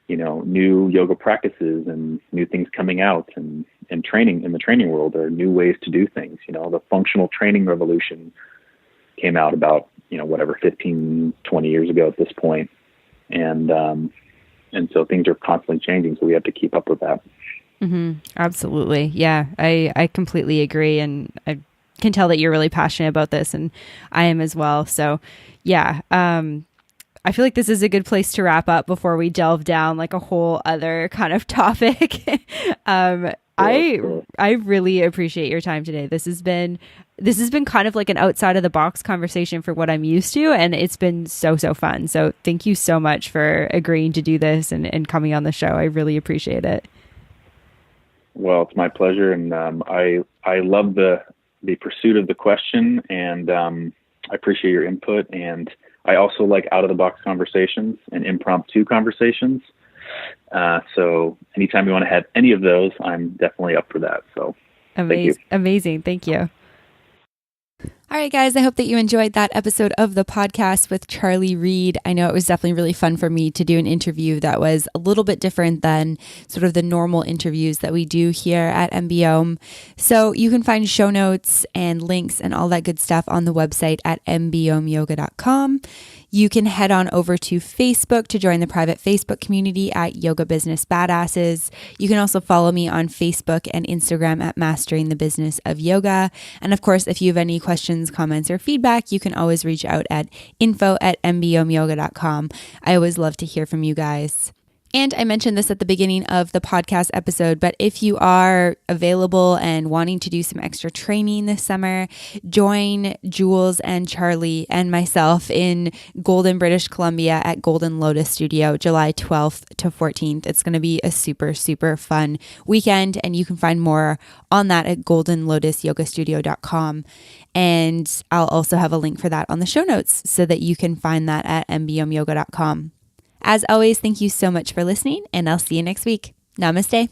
new yoga practices and new things coming out, and training in the training world. There are new ways to do things. The functional training revolution came out about, 15, 20 years ago at this point. And so things are constantly changing. So we have to keep up with that. Mm-hmm. Absolutely. Yeah, I completely agree. And I can tell that you're really passionate about this, and I am as well. So yeah, I feel like this is a good place to wrap up before we delve down like a whole other kind of topic. I really appreciate your time today. This has been kind of like an outside of the box conversation for what I'm used to, and it's been so fun. So thank you so much for agreeing to do this and coming on the show. I really appreciate it. Well, it's my pleasure, and I love the pursuit of the question, and I appreciate your input. And I also like out of the box conversations and impromptu conversations. So anytime you want to have any of those, I'm definitely up for that. So Amazing. Thank you. All right, guys, I hope that you enjoyed that episode of the podcast with Charlie Reid. I know it was definitely really fun for me to do an interview that was a little bit different than sort of the normal interviews that we do here at MBOM. So you can find show notes and links and all that good stuff on the website at mbomyoga.com. You can head on over to Facebook to join the private Facebook community at Yoga Business Badasses. You can also follow me on Facebook and Instagram at Mastering the Business of Yoga. And of course, if you have any questions, comments, or feedback, you can always reach out at info@mbomyoga.com. I always love to hear from you guys. And I mentioned this at the beginning of the podcast episode, but if you are available and wanting to do some extra training this summer, join Jules and Charlie and myself in Golden, British Columbia at Golden Lotus Studio, July 12th to 14th. It's going to be a super fun weekend, and you can find more on that at goldenlotusyogastudio.com. And I'll also have a link for that on the show notes so that you can find that at mbomyoga.com. As always, thank you so much for listening, and I'll see you next week. Namaste.